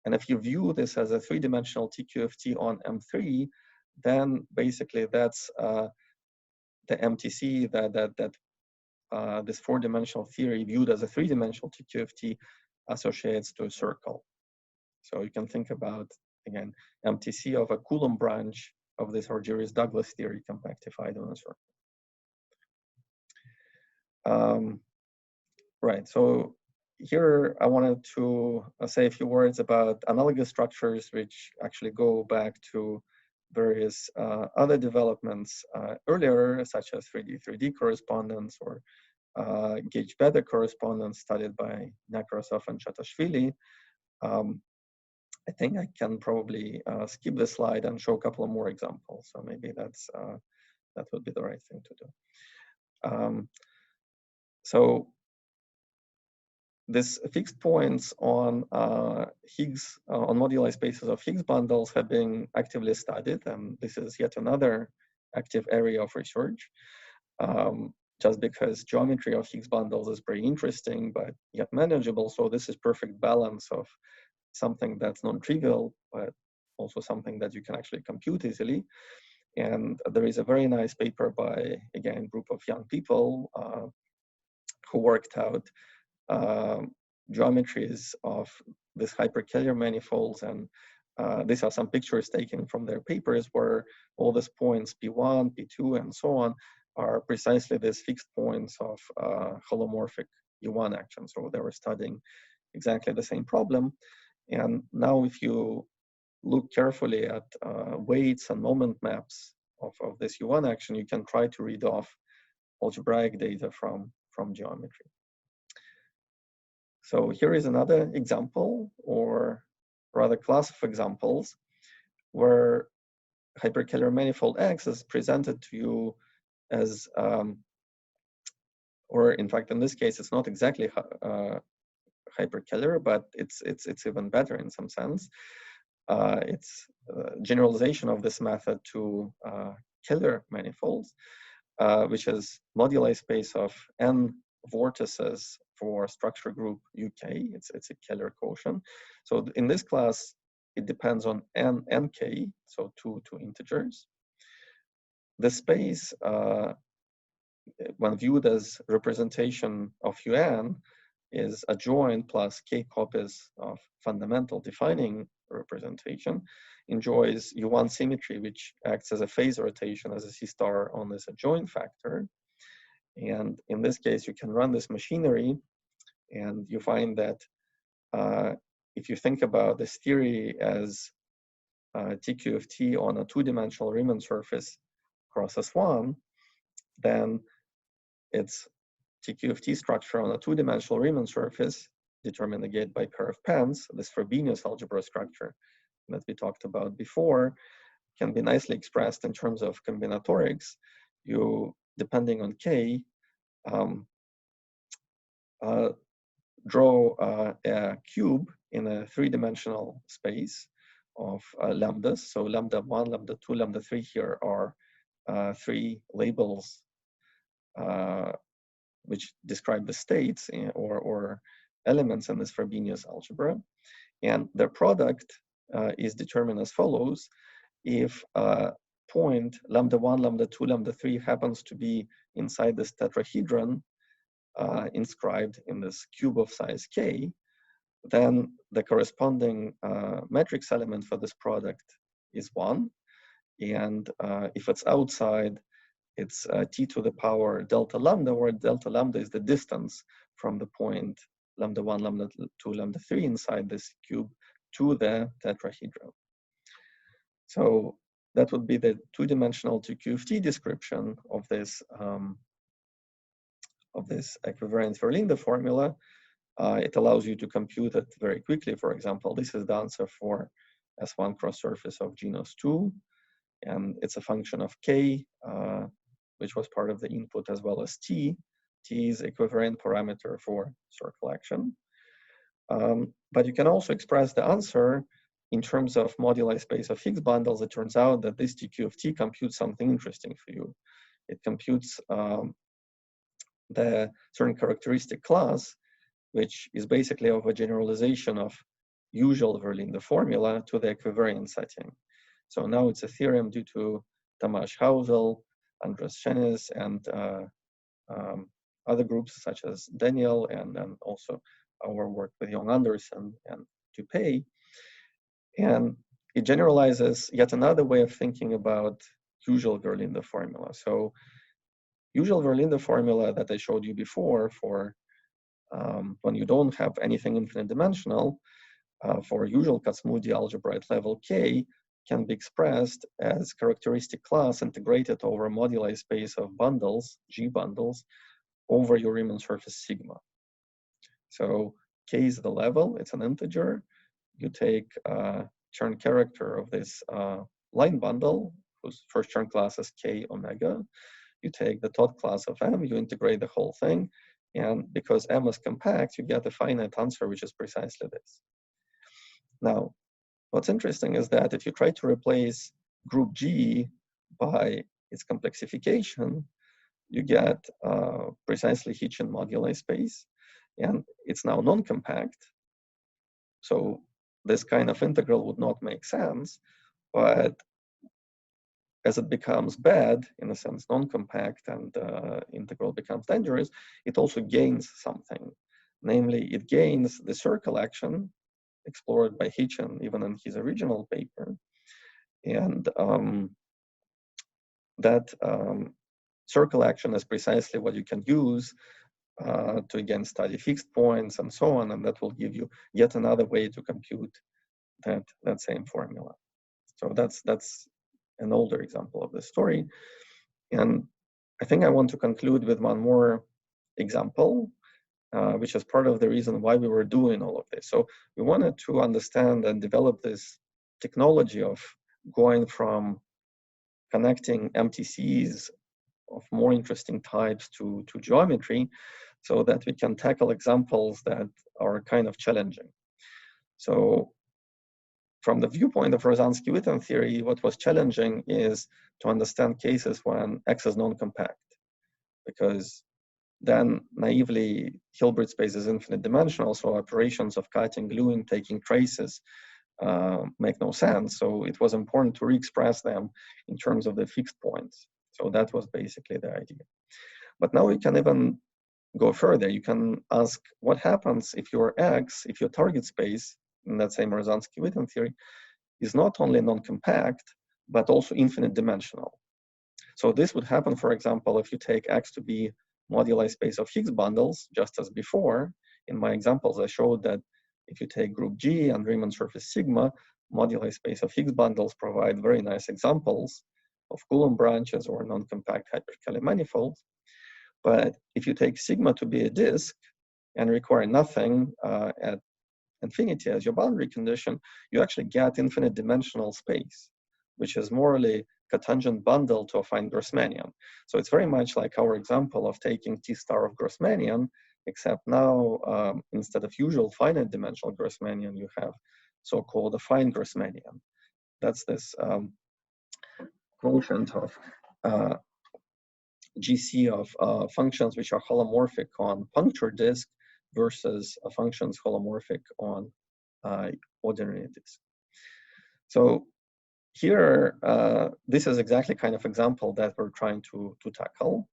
And if you view this as a three-dimensional TQFT on M3, then basically that's the MTC that this four-dimensional theory viewed as a three-dimensional TQFT associates to a circle. So you can think about, again, MTC of a Coulomb branch of this Juris-Douglas theory compactified on a circle. Right, so here I wanted to say a few words about analogous structures, which actually go back to various other developments earlier, such as 3D correspondence or gauge-beta correspondence studied by Nekrasov and Chatashvili. I think I can probably skip this slide and show a couple of more examples. So maybe that would be the right thing to do. So this fixed points on Higgs, on moduli spaces of Higgs bundles have been actively studied, and this is yet another active area of research. Just because geometry of Higgs bundles is very interesting, but yet manageable. So this is perfect balance of something that's non-trivial, but also something that you can actually compute easily. And there is a very nice paper by, again, a group of young people who worked out geometries of this Hyperkähler manifolds. And these are some pictures taken from their papers where all these points P1, P2, and so on are precisely these fixed points of holomorphic U1 action. So they were studying exactly the same problem. And now if you look carefully at weights and moment maps of this U1 action, you can try to read off algebraic data from geometry. So here is another example, or rather class of examples, where Hyperkähler manifold X is presented to you as, or in fact, in this case, it's not exactly Hyperkähler, but it's even better in some sense. It's a generalization of this method to Kähler manifolds, which is moduli space of n vortices for structure group UK. It's a Kähler quotient. So in this class, it depends on nk, so two integers. The space, when viewed as representation of un, is adjoint plus k copies of fundamental defining representation, enjoys U1 symmetry, which acts as a phase rotation as a C star on this adjoint factor. And in this case, you can run this machinery, and you find that if you think about this theory as TQFT on a two-dimensional Riemann surface across S1, then it's TQFT structure on a two-dimensional Riemann surface determined again by pair of pens, this Frobenius algebra structure that we talked about before, can be nicely expressed in terms of combinatorics. You, depending on K, draw a cube in a three-dimensional space of lambdas. So lambda 1, lambda 2, lambda 3 here are three labels which describe the states or elements in this Frobenius algebra. And their product is determined as follows. If a point lambda 1, lambda 2, lambda 3 happens to be inside this tetrahedron inscribed in this cube of size k, then the corresponding matrix element for this product is 1. And if it's outside, it's t to the power delta lambda, where delta lambda is the distance from the point lambda 1, lambda 2, lambda 3 inside this cube to the tetrahedron. So that would be the two-dimensional TQFT description of this equivariant Verlinde formula. It allows you to compute it very quickly. For example, this is the answer for S1 cross surface of genus 2, and it's a function of k, which was part of the input, as well as t. T is equivariant parameter for circle action. But you can also express the answer in terms of moduli space of Higgs bundles. It turns out that this TQ of T computes something interesting for you. It computes the certain characteristic class, which is basically of a generalization of usual Verlinde formula to the equivariant setting. So now it's a theorem due to Tamás Hausel, András Schenes, and other groups such as Daniel, and also our work with Young Anderson and Dupay. And it generalizes yet another way of thinking about usual Verlinde formula. So usual Verlinde formula that I showed you before for when you don't have anything infinite dimensional, for usual Kac-Moody algebra at level k, can be expressed as characteristic class integrated over a moduli space of bundles, G bundles, over your Riemann surface sigma. So k is the level, it's an integer. You take Chern character of this line bundle, whose first Chern class is k omega. You take the Todd class of M, you integrate the whole thing, and because M is compact, you get a finite answer, which is precisely this. Now, what's interesting is that if you try to replace group G by its complexification, you get precisely Hitchin moduli space, and it's now non-compact. So this kind of integral would not make sense, but as it becomes bad, in a sense, non-compact, and integral becomes dangerous, it also gains something. Namely, it gains the circle action explored by Hitchin even in his original paper. And that circle action is precisely what you can use to again study fixed points and so on, and that will give you yet another way to compute that same formula. So that's an older example of the story. And I think I want to conclude with one more example, which is part of the reason why we were doing all of this. So we wanted to understand and develop this technology of going from connecting MTCs of more interesting types to geometry, so that we can tackle examples that are kind of challenging. So from the viewpoint of Rozansky-Witten theory, what was challenging is to understand cases when X is non-compact, because then naively Hilbert space is infinite dimensional, so operations of cutting, gluing, taking traces make no sense. So it was important to re-express them in terms of the fixed points. So that was basically the idea. But now we can even go further. You can ask what happens if your X, if your target space in that same Rozansky-Witten theory is not only non-compact, but also infinite dimensional. So this would happen, for example, if you take X to be moduli space of Higgs bundles, just as before. In my examples, I showed that if you take group G and Riemann surface sigma, moduli space of Higgs bundles provide very nice examples of Coulomb branches or non-compact Hyperkähler manifolds. But if you take sigma to be a disk and require nothing at infinity as your boundary condition, you actually get infinite dimensional space, which is morally cotangent bundle to a fine Grossmanian. So it's very much like our example of taking T star of Grossmanian, except now instead of usual finite dimensional Grossmanian, you have so-called a fine Grossmanian. That's this quotient of GC of functions which are holomorphic on puncture disk versus functions holomorphic on ordinary disk. So here, this is exactly kind of example that we're trying to tackle.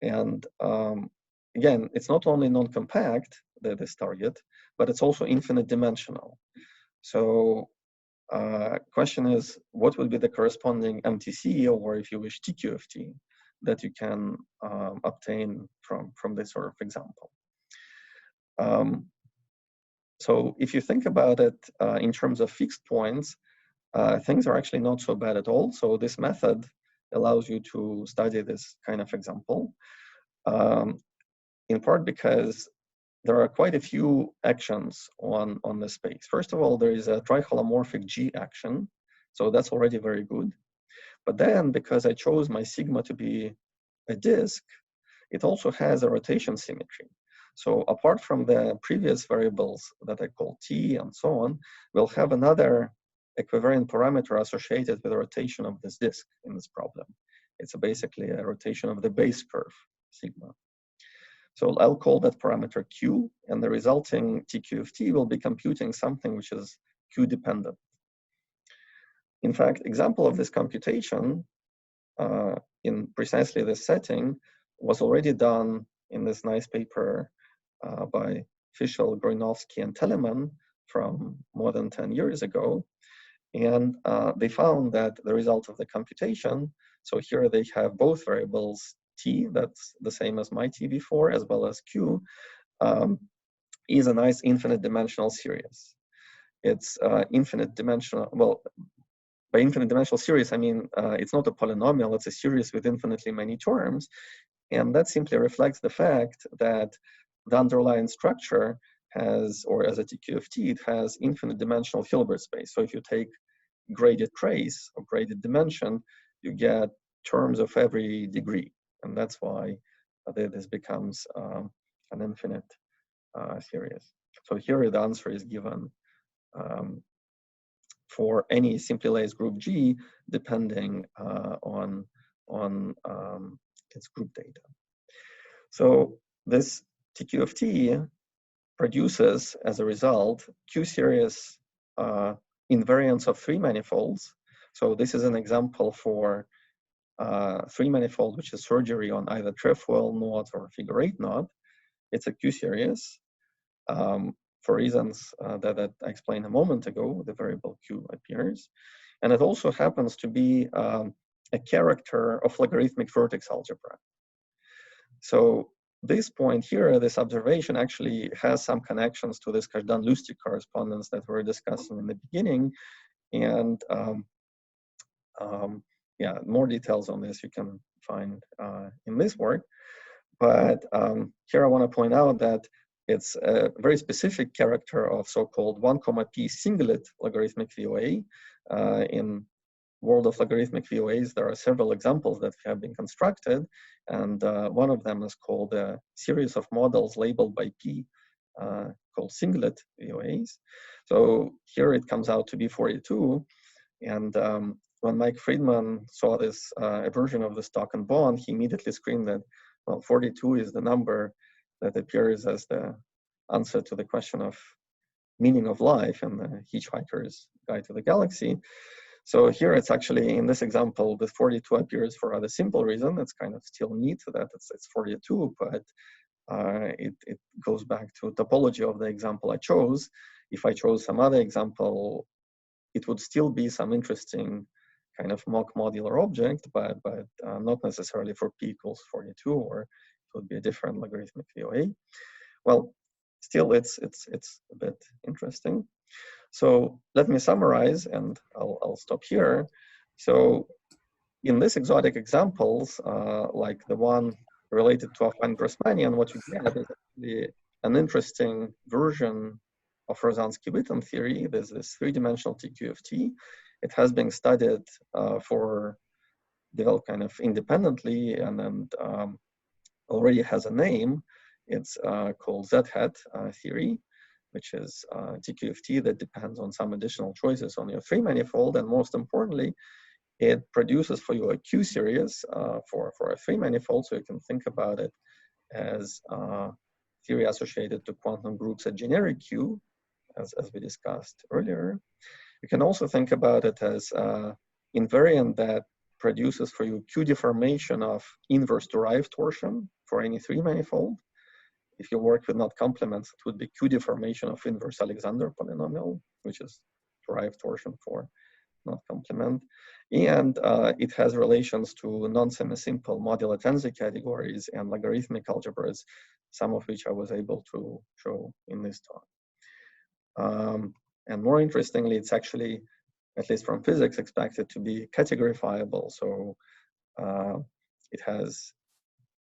And again, it's not only non-compact, this target, but it's also infinite dimensional. So question is, what would be the corresponding MTC, or if you wish, TQFT, that you can obtain from this sort of example? So if you think about it in terms of fixed points, things are actually not so bad at all. So this method allows you to study this kind of example, in part because there are quite a few actions on the space. First of all, there is a triholomorphic G action, so that's already very good. But then, because I chose my sigma to be a disk, it also has a rotation symmetry. So apart from the previous variables that I call t and so on, we'll have another equivariant parameter associated with the rotation of this disk in this problem. It's basically a rotation of the base curve, sigma. So I'll call that parameter q, and the resulting TQFT will be computing something which is q dependent. In fact, example of this computation in precisely this setting was already done in this nice paper by Fischl, Grojnowski, and Telemann from more than 10 years ago. And they found that the result of the computation, so here they have both variables t, that's the same as my t before, as well as q, is a nice infinite dimensional series. It's infinite dimensional, well, by infinite dimensional series, I mean, it's not a polynomial, it's a series with infinitely many terms. And that simply reflects the fact that the underlying structure has, or as a TQFT, it has infinite dimensional Hilbert space. So if you take graded trace or graded dimension, you get terms of every degree. And that's why this becomes an infinite series. So here the answer is given for any simply laced group G, depending on its group data. So this TQFT produces, as a result, Q-series invariants of three manifolds. So this is an example for three manifold, which is surgery on either trefoil knot or figure 8 knot. It's a Q-series. For reasons that I explained a moment ago, the variable q appears. And it also happens to be a character of logarithmic vertex algebra. So this point here, this observation actually has some connections to this Kazhdan-Lustig correspondence that we were discussing in the beginning. And yeah, more details on this you can find in this work. But here I want to point out that it's a very specific character of so-called 1, p singlet logarithmic VOA. In world of logarithmic VOAs, there are several examples that have been constructed, and one of them is called a series of models labeled by P, called singlet VOAs. So here it comes out to be 42, and when Mike Friedman saw this version of the stock and bond, he immediately screamed that, well, 42 is the number that appears as the answer to the question of meaning of life in the Hitchhiker's Guide to the Galaxy. So here it's actually, in this example, the 42 appears for a rather simple reason. It's kind of still neat that it's 42, but it goes back to topology of the example I chose. If I chose some other example, it would still be some interesting kind of mock modular object, but not necessarily for p equals 42, or it would be a different logarithmic VOA. Well, still it's a bit interesting. So let me summarize, and I'll stop here. So in these exotic examples, like the one related to affine Grassmannian, what you get is actually an interesting version of Rozansky-Witten theory. There's this three-dimensional TQFT. It has been studied for developed kind of independently, and then already has a name. It's called Z-hat theory, which is TQFT that depends on some additional choices on your three manifold. And most importantly, it produces for you a Q series for a three manifold. So you can think about it as theory associated to quantum groups at generic Q, as we discussed earlier. You can also think about it as invariant that produces for you Q deformation of inverse derived torsion for any 3 manifold. If you work with not complements, it would be Q deformation of inverse Alexander polynomial, which is derived torsion for not complement. And it has relations to non-semi-simple modular tensor categories and logarithmic algebras, some of which I was able to show in this talk. And more interestingly, it's actually, at least from physics, expected to be categorifiable. So it has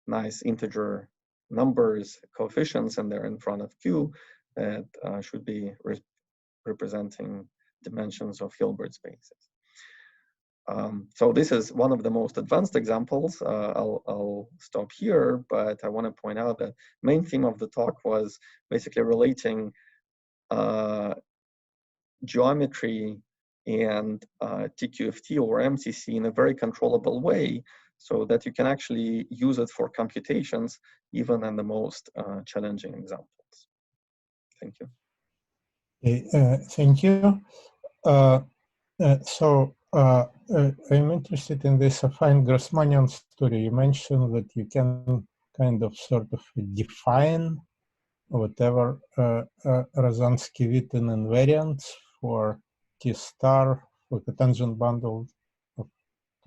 nice integer numbers, coefficients, and they're in front of Q that should be representing dimensions of Hilbert spaces. So this is one of the most advanced examples. I'll stop here, but I want to point out that main theme of the talk was basically relating geometry and TQFT or MCC in a very controllable way, so that you can actually use it for computations, even in the most challenging examples. Thank you. Okay, thank you. I'm interested in this affine Grassmannian story. You mentioned that you can kind of sort of define whatever Rozansky-Witten invariants for T star for the tangent bundle to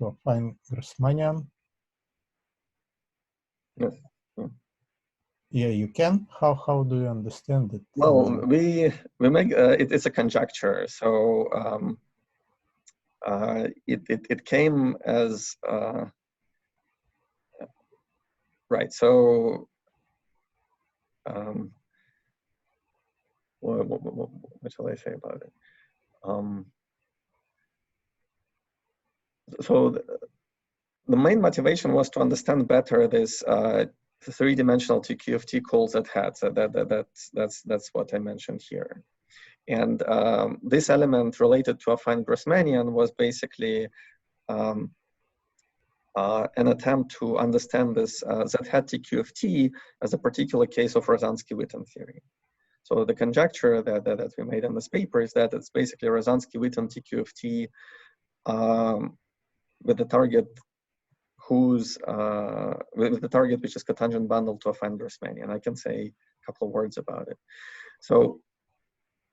affine Grassmannian. Yes. Yeah, you can. How do you understand it? Well, we make it's a conjecture. So it came as right. So what shall I say about it? So the main motivation was to understand better this three-dimensional TQFT calls it had. So that's what I mentioned here. And this element related to affine Grassmannian was basically an attempt to understand this Z-hat TQFT as a particular case of Rozansky-Witten theory. So the conjecture that we made in this paper is that it's basically Rozansky-Witten TQFT with the target whose with the target which is cotangent bundle to affine Grassmannian. I can say a couple of words about it. So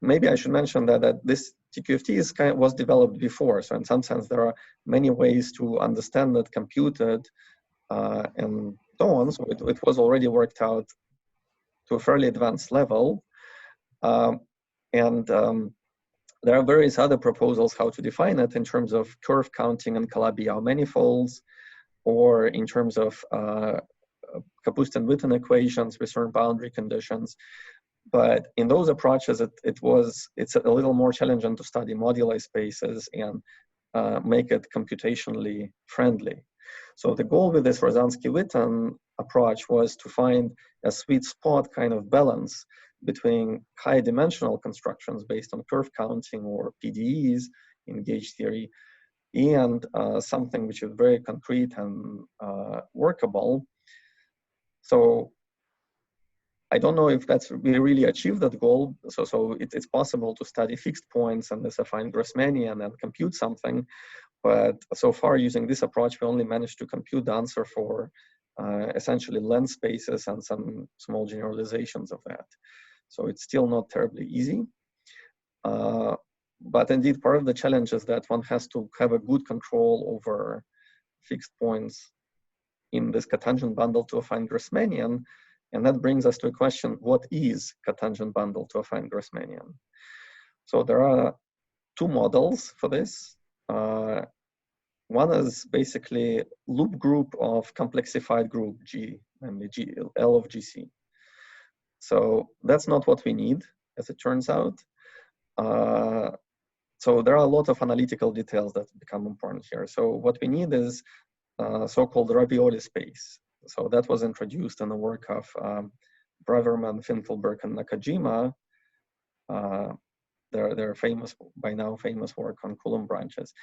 maybe I should mention that this TQFT was developed before. So in some sense, there are many ways to understand it, computed, and so on. So it was already worked out to a fairly advanced level. There are various other proposals how to define it in terms of curve counting and Calabi-Yau manifolds, or in terms of Kapustin-Witten equations with certain boundary conditions. But in those approaches, it's a little more challenging to study moduli spaces and make it computationally friendly. So the goal with this Rozansky-Witten approach was to find a sweet spot kind of balance between high dimensional constructions based on curve counting or PDEs in gauge theory, and something which is very concrete and workable. So I don't know if we really achieved that goal. So it's possible to study fixed points and this affine Grassmannian and compute something. But so far, using this approach, we only managed to compute the answer for essentially length spaces and some small generalizations of that. So it's still not terribly easy. But indeed, part of the challenge is that one has to have a good control over fixed points in this cotangent bundle to affine Grassmannian. And that brings us to a question, what is cotangent bundle to affine Grassmannian? So there are two models for this. One is basically loop group of complexified group G, namely L of GC. So that's not what we need, as it turns out. So there are a lot of analytical details that become important here. So what we need is so-called ravioli space. So that was introduced in the work of Braverman, Finkelberg, and Nakajima. Their famous, by now famous work on Coulomb branches.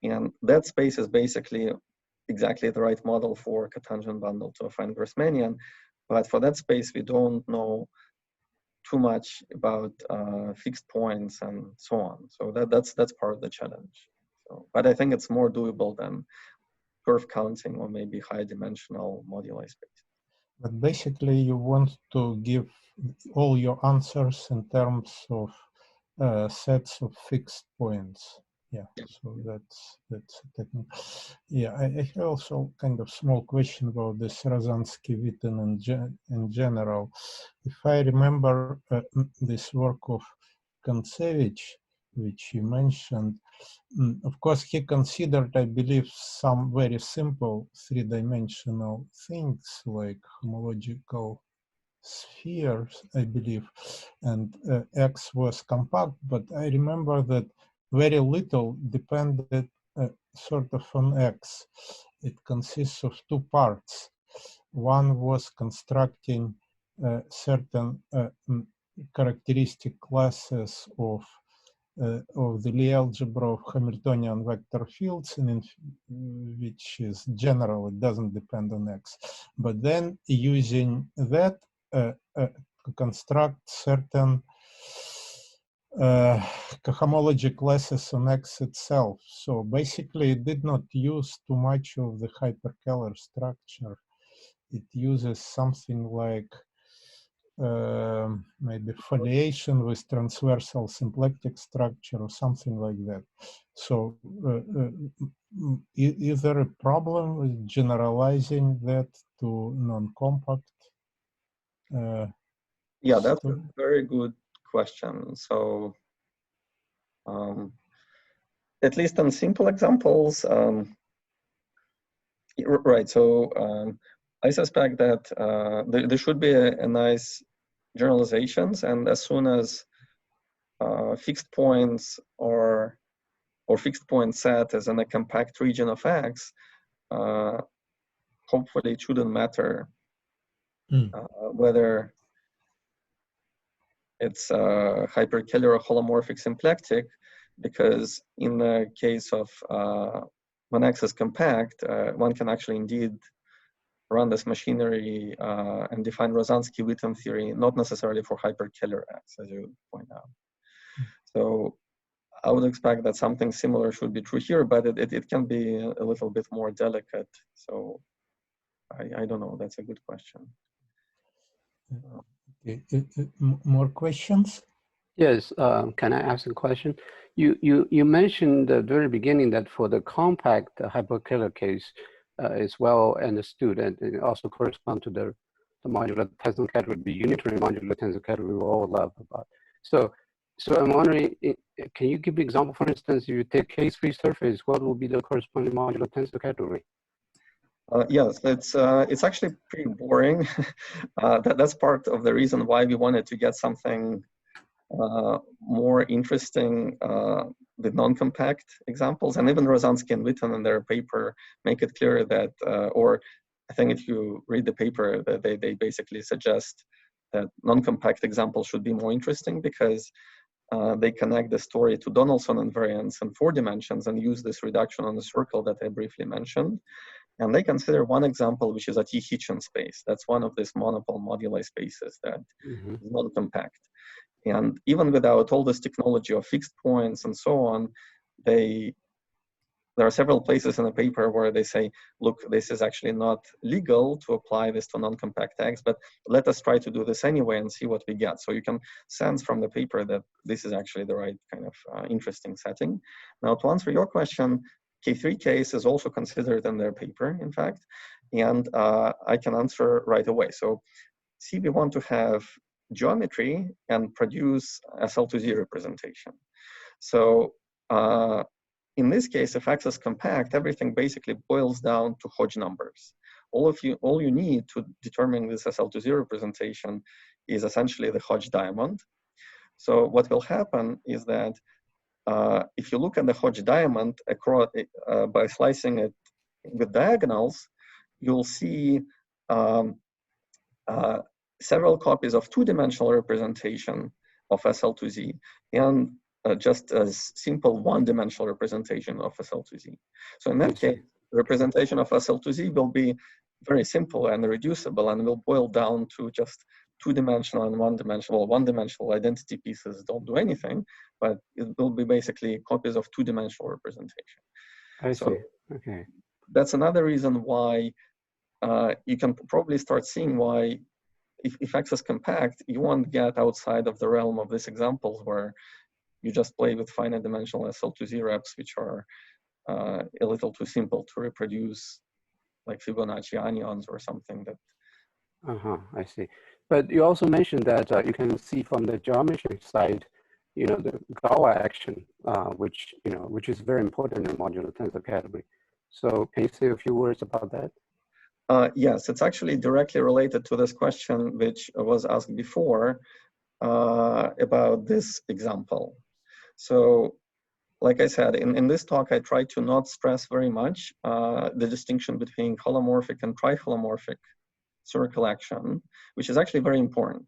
And that space is basically exactly the right model for cotangent bundle to affine Grassmannian. But for that space, we don't know too much about fixed points and so on. So that's part of the challenge. So, but I think it's more doable than curve counting or maybe high dimensional moduli space. But basically, you want to give all your answers in terms of sets of fixed points. Yeah, so that's technical. Yeah, I have also kind of small question about this Rozansky-Witten in general. If I remember this work of Kontsevich, which you mentioned, of course, he considered, I believe, some very simple three-dimensional things like homological spheres, I believe, and X was compact, but I remember that very little depended sort of on X. It consists of two parts. One was constructing certain characteristic classes of the Lie algebra of Hamiltonian vector fields, which is general, it doesn't depend on X. But then using that to construct certain cohomology classes on X itself. So basically it did not use too much of the Hyperkähler structure. It uses something like maybe foliation with transversal symplectic structure or something like that. So is there a problem with generalizing that to non-compact? Yeah, that's a very good question. So at least on simple examples, right, so I suspect that there should be a nice generalizations, and as soon as fixed points or fixed point set is in a compact region of X, hopefully it shouldn't matter whether it's Hyperkähler or holomorphic symplectic, because in the case of when X is compact, one can actually indeed run this machinery and define Rozansky-Witten theory, not necessarily for Hyperkähler X, as you point out. So I would expect that something similar should be true here, but it can be a little bit more delicate. So I don't know, that's a good question. More questions? Yes, can I ask a question? You mentioned at the very beginning that for the compact Hyperkähler case is well understood, and it also corresponds to the modular tensor category, the unitary modular tensor category we all love about. So I'm wondering, can you give an example? For instance, if you take K3 surface, what will be the corresponding modular tensor category? Yes, it's actually pretty boring. That's part of the reason why we wanted to get something more interesting with non-compact examples. And even Rozansky and Witten in their paper make it clear that, or I think if you read the paper, that they basically suggest that non-compact examples should be more interesting because they connect the story to Donaldson invariance in 4 dimensions and use this reduction on the circle that I briefly mentioned. And they consider one example, which is a T-Hitchin space. That's one of these monopole moduli spaces that is non-compact. And even without all this technology of fixed points and so on, there are several places in the paper where they say, look, this is actually not legal to apply this to non-compact X, but let us try to do this anyway and see what we get. So you can sense from the paper that this is actually the right kind of interesting setting. Now, to answer your question, K3 case is also considered in their paper, in fact, and I can answer right away. So see, we want to have geometry and produce a SL2Z representation. So in this case, if X is compact, everything basically boils down to Hodge numbers. All you need to determine this SL2Z representation is essentially the Hodge diamond. So what will happen is that if you look at the Hodge diamond across by slicing it with diagonals, you'll see several copies of 2-dimensional representation of SL2Z and just as simple 1-dimensional representation of SL2Z. So in that case, the representation of SL2Z will be very simple and reducible and will boil down to just two-dimensional and one-dimensional. One-dimensional identity pieces don't do anything, but it will be basically copies of two-dimensional representation. I see. Okay. That's another reason why you can probably start seeing why, if X is compact, you won't get outside of the realm of these examples where you just play with finite dimensional SL2Z reps, which are a little too simple to reproduce, like Fibonacci anions or something that. I see. But you also mentioned that you can see from the geometry side, the Galois action, which is very important in modular tensor category. So can you say a few words about that? Yes, it's actually directly related to this question, which was asked before about this example. So, like I said, in this talk, I try to not stress very much the distinction between holomorphic and triholomorphic circle action, which is actually very important.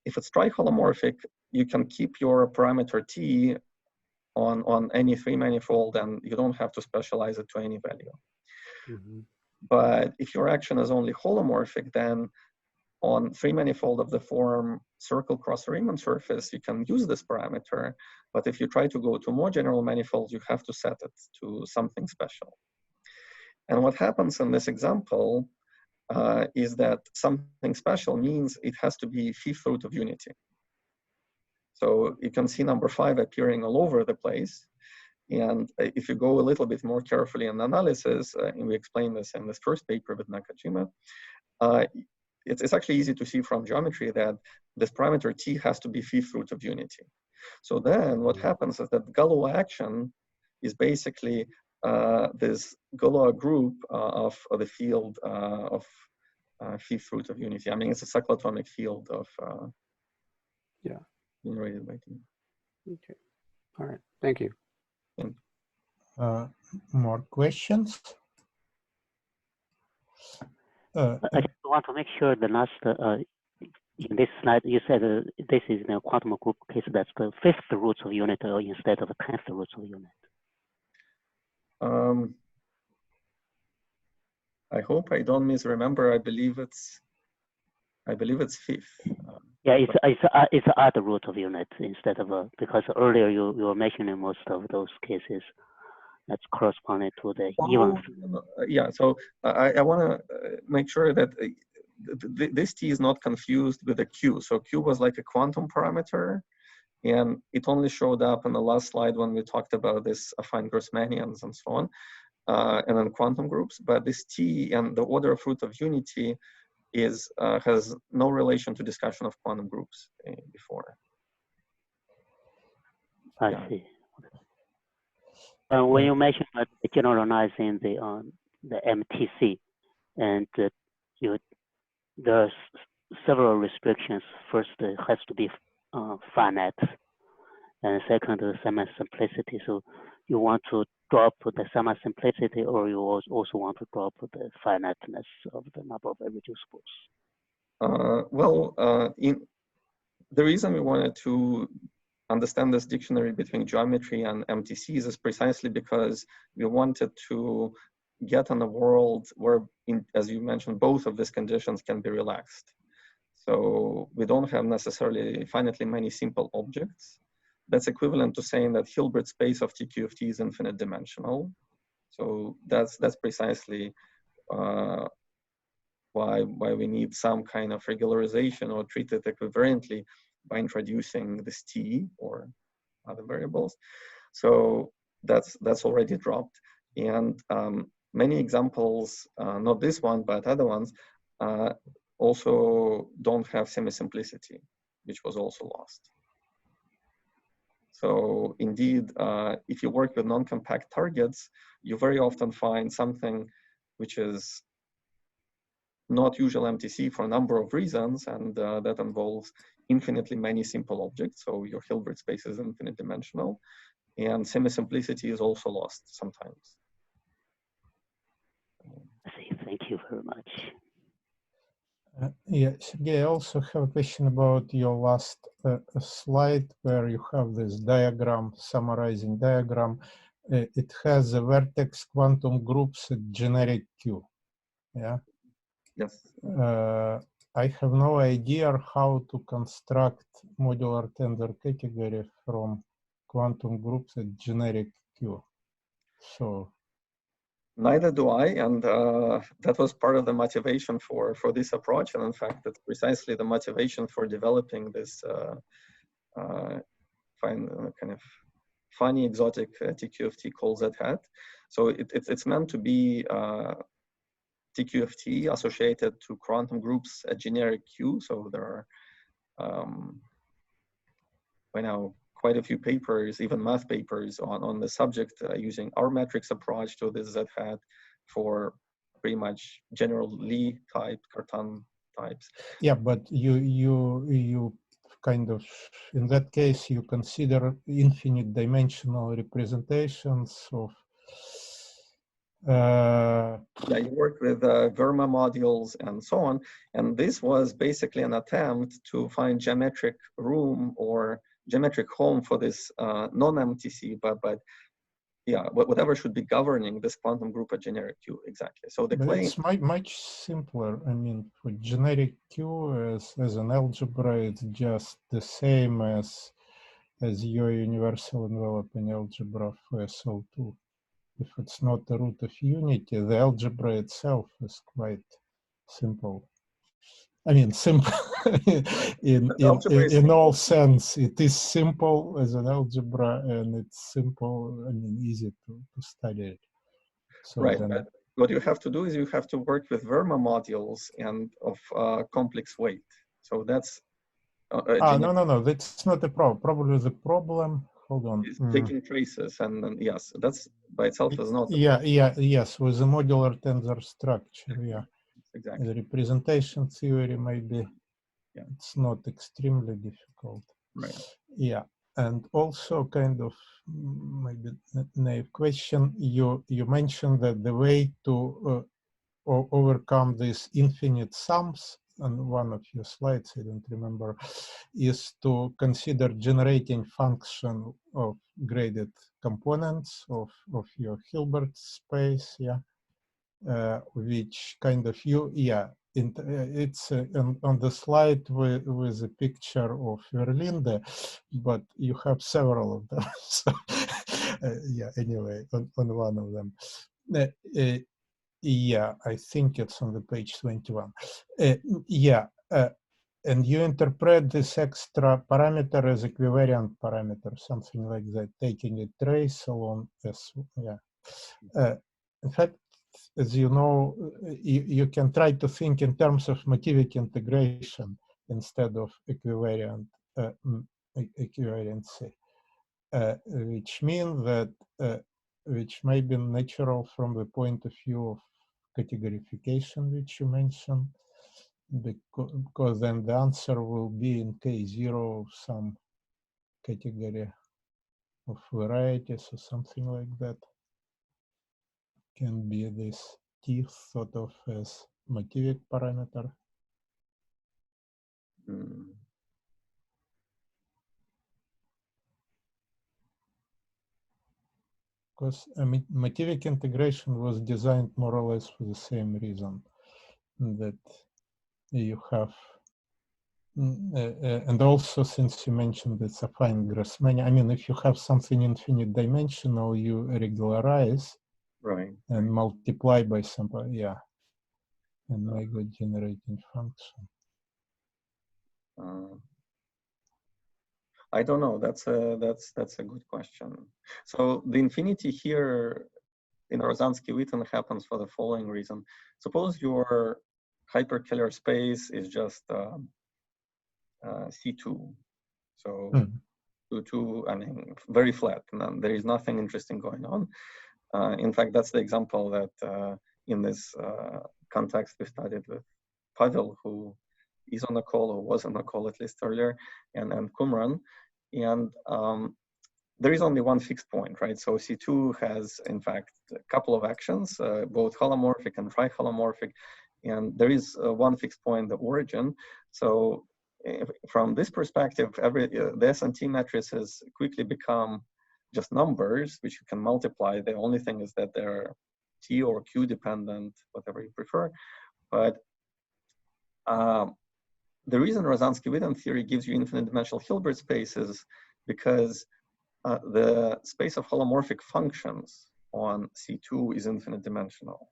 If it's triholomorphic, you can keep your parameter t on any three manifold, and you don't have to specialize it to any value. Mm-hmm. But if your action is only holomorphic, then on three manifold of the form circle cross Riemann surface, you can use this parameter. But if you try to go to more general manifolds, you have to set it to something special. And what happens in this example is that something special means it has to be fifth root of unity. So you can see number 5 appearing all over the place. And if you go a little bit more carefully in analysis, and we explain this in this first paper with Nakajima, it's actually easy to see from geometry that this parameter t has to be fifth root of unity. So then what happens is that Galois action is basically this Galois group of the field of fifth root of unity. I mean, it's a cyclotomic field of generated by t. Okay. All right. Thank you. More questions? I just want to make sure the last, in this slide, you said this is in a quantum group case, that's the fifth root of unit instead of the 10th root of unit. I hope I don't misremember. I believe it's fifth. Yeah, it's odd root of unit instead of because earlier you were mentioning most of those cases that's corresponding to the even. Yeah, so I want to make sure that this t is not confused with a q. So q was like a quantum parameter, and it only showed up in the last slide when we talked about this affine Grossmanians and so on, and then quantum groups. But this t and the order of root of unity has no relation to discussion of quantum groups before. I see. When you mentioned that generalizing the MTC, and there are several restrictions. First, it has to be finite, and second, the semi-simplicity. So you want to drop the semi-simplicity, or you also want to drop the finiteness of the number of irreducibles? The reason we wanted to understand this dictionary between geometry and MTCs is precisely because we wanted to get in a world where, as you mentioned, both of these conditions can be relaxed. So we don't have necessarily finitely many simple objects. That's equivalent to saying that Hilbert space of TQ of T is infinite dimensional. So that's precisely why we need some kind of regularization or treat it equivalently by introducing this T or other variables. So that's already dropped. And many examples, not this one, but other ones, also don't have semi-simplicity, which was also lost. So indeed, if you work with non-compact targets, you very often find something which is not usual MTC for a number of reasons, and that involves infinitely many simple objects. So your Hilbert space is infinite dimensional, and semi-simplicity is also lost sometimes. Thank you very much. Yeah, Sergei, I also have a question about your last slide where you have this diagram, summarizing diagram. It has a vertex quantum groups at generic Q. Yeah. Yes. I have no idea how to construct modular tensor category from quantum groups at generic Q. So neither do I, and that was part of the motivation for this approach. And in fact, that's precisely the motivation for developing this kind of funny, exotic TQFT called Z-hat. So it's meant to be TQFT associated to quantum groups at generic Q. So there are by now quite a few papers, even math papers on the subject using our matrix approach to this Z-hat for pretty much general Lie type, Cartan types. yeah, but you kind of, in that case, you consider infinite dimensional representations of yeah, you work with Verma modules and so on. And this was basically an attempt to find geometric room or geometric home for this non-MTC, but yeah, whatever should be governing this quantum group at generic Q, exactly. So the claim— it's much simpler. I mean, for generic Q as an algebra, it's just the same as your universal enveloping algebra for SL2. If it's not the root of unity, the algebra itself is quite simple. I mean, simple in all sense. It is simple as an algebra, and it's simple, I mean, easy to study it. So right, then, but what you have to do is you have to work with Verma modules and of complex weight. So that's no, that's not a problem. Probably the problem, hold on. Taking traces, and yes, that's by itself is not. Yes, with the modular tensor structure, yeah. Exactly. The representation theory maybe it's not extremely difficult. Right. Yeah, and also kind of maybe naive question. You mentioned that the way to overcome these infinite sums on one of your slides, I don't remember, is to consider generating function of graded components of your Hilbert space, which kind of it's on the slide with a picture of Verlinde, but you have several of them. So, anyway, on one of them. I think it's on the page 21. And you interpret this extra parameter as equivariant parameter, something like that, taking a trace along S. In fact, as you know, you can try to think in terms of motivic integration instead of equivariant equivalency, which means that which may be natural from the point of view of categorification, which you mentioned, because then the answer will be in K0 some category of varieties or something like that. Can be this T thought of as motivic parameter. Because motivic integration was designed more or less for the same reason, that you have, and also since you mentioned it's affine Grassmann, I mean, if you have something infinite dimensional, you regularize and multiply by some, and make a generating function. I don't know. That's a good question. So the infinity here in Rozansky-Witten happens for the following reason. Suppose your Hyperkähler space is just C2. So two, I mean, very flat, and there is nothing interesting going on. In fact, that's the example that in this context we studied with Pavel, who is on the call or was on the call at least earlier, and Qumran. And there is only one fixed point, right? So C2 has, in fact, a couple of actions, both holomorphic and triholomorphic, and there is one fixed point, the origin. So from this perspective, the S&T matrices quickly become just numbers, which you can multiply. The only thing is that they're T or Q dependent, whatever you prefer. But the reason Rozansky-Witten theory gives you infinite dimensional Hilbert spaces because the space of holomorphic functions on C2 is infinite dimensional.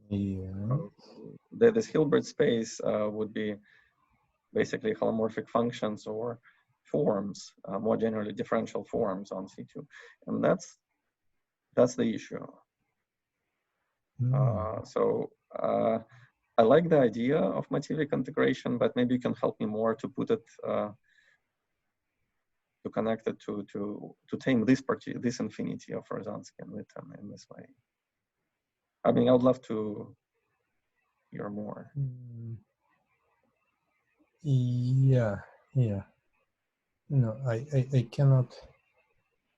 Yeah. This Hilbert space would be basically holomorphic functions or forms, more generally differential forms on C2, and that's the issue. So I like the idea of Mativik integration, but maybe you can help me more to put it to connect it to tame this infinity of Rozansky and Witten in this way. I mean, I would love to hear more. Yeah. No, I cannot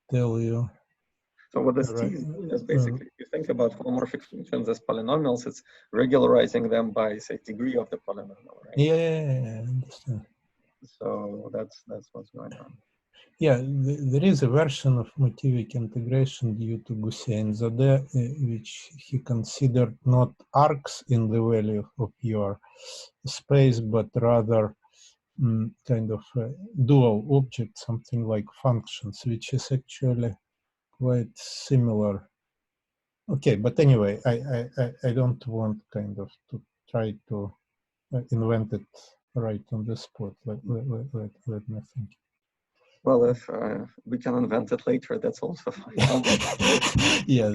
tell you. So what this Right. is basically, if you think about holomorphic functions as polynomials, it's regularizing them by, say, degree of the polynomial, right? Yeah, I understand. So that's what's going on. Yeah, there is a version of Mativik integration due to Gaussian-Zade, which he considered not arcs in the value of your space, but rather kind of dual object, something like functions, which is actually quite similar. Okay, but anyway, I don't want kind of to try to invent it right on the spot. Let me think. Well, if we can invent it later, that's also fine. Yeah,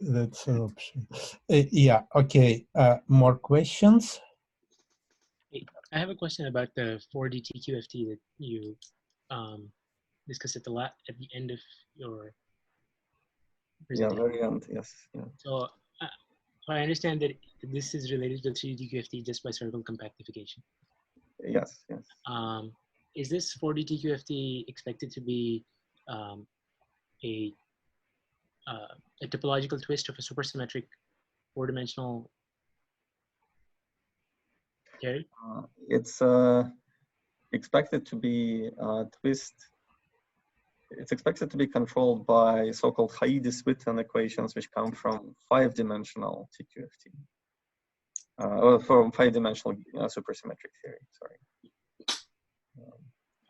that's an option. Yeah, okay. More questions? I have a question about the 4D TQFT that you discussed at the end of your presentation. Yeah, very end, yes. Yeah. So I understand that this is related to 3D TQFT just by circle compactification. Yes. Is this 4D TQFT expected to be a topological twist of a supersymmetric four-dimensional theory? It's expected to be twist. It's expected to be controlled by so-called Hydes-Witten equations, which come from 5-dimensional TQFT, or from 5-dimensional supersymmetric theory. Sorry.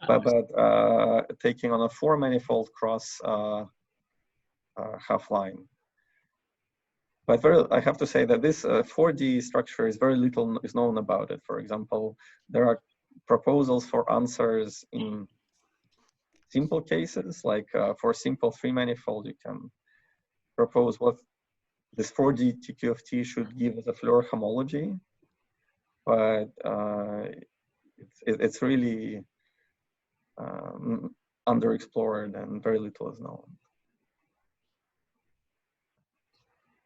But taking on a 4-manifold cross half line. But I have to say that this 4D structure is very little is known about it. For example, there are proposals for answers in simple cases, like for simple 3-manifold, you can propose what this 4D TQFT should give as a Floer homology, but it's really underexplored and very little is known.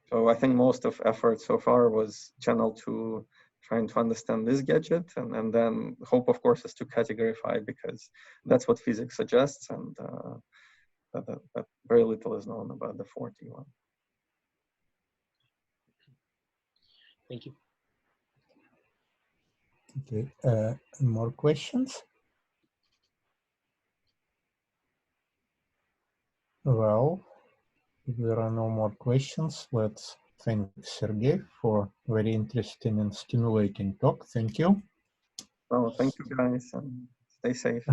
So I think most of effort so far was channeled to trying to understand this gadget, and then hope, of course, is to categorify, because that's what physics suggests, and that very little is known about the 4D one. Thank you. Okay, more questions? Well, if there are no more questions, let's thank Sergei for very interesting and stimulating talk. Thank you. Well, thank you guys, and stay safe.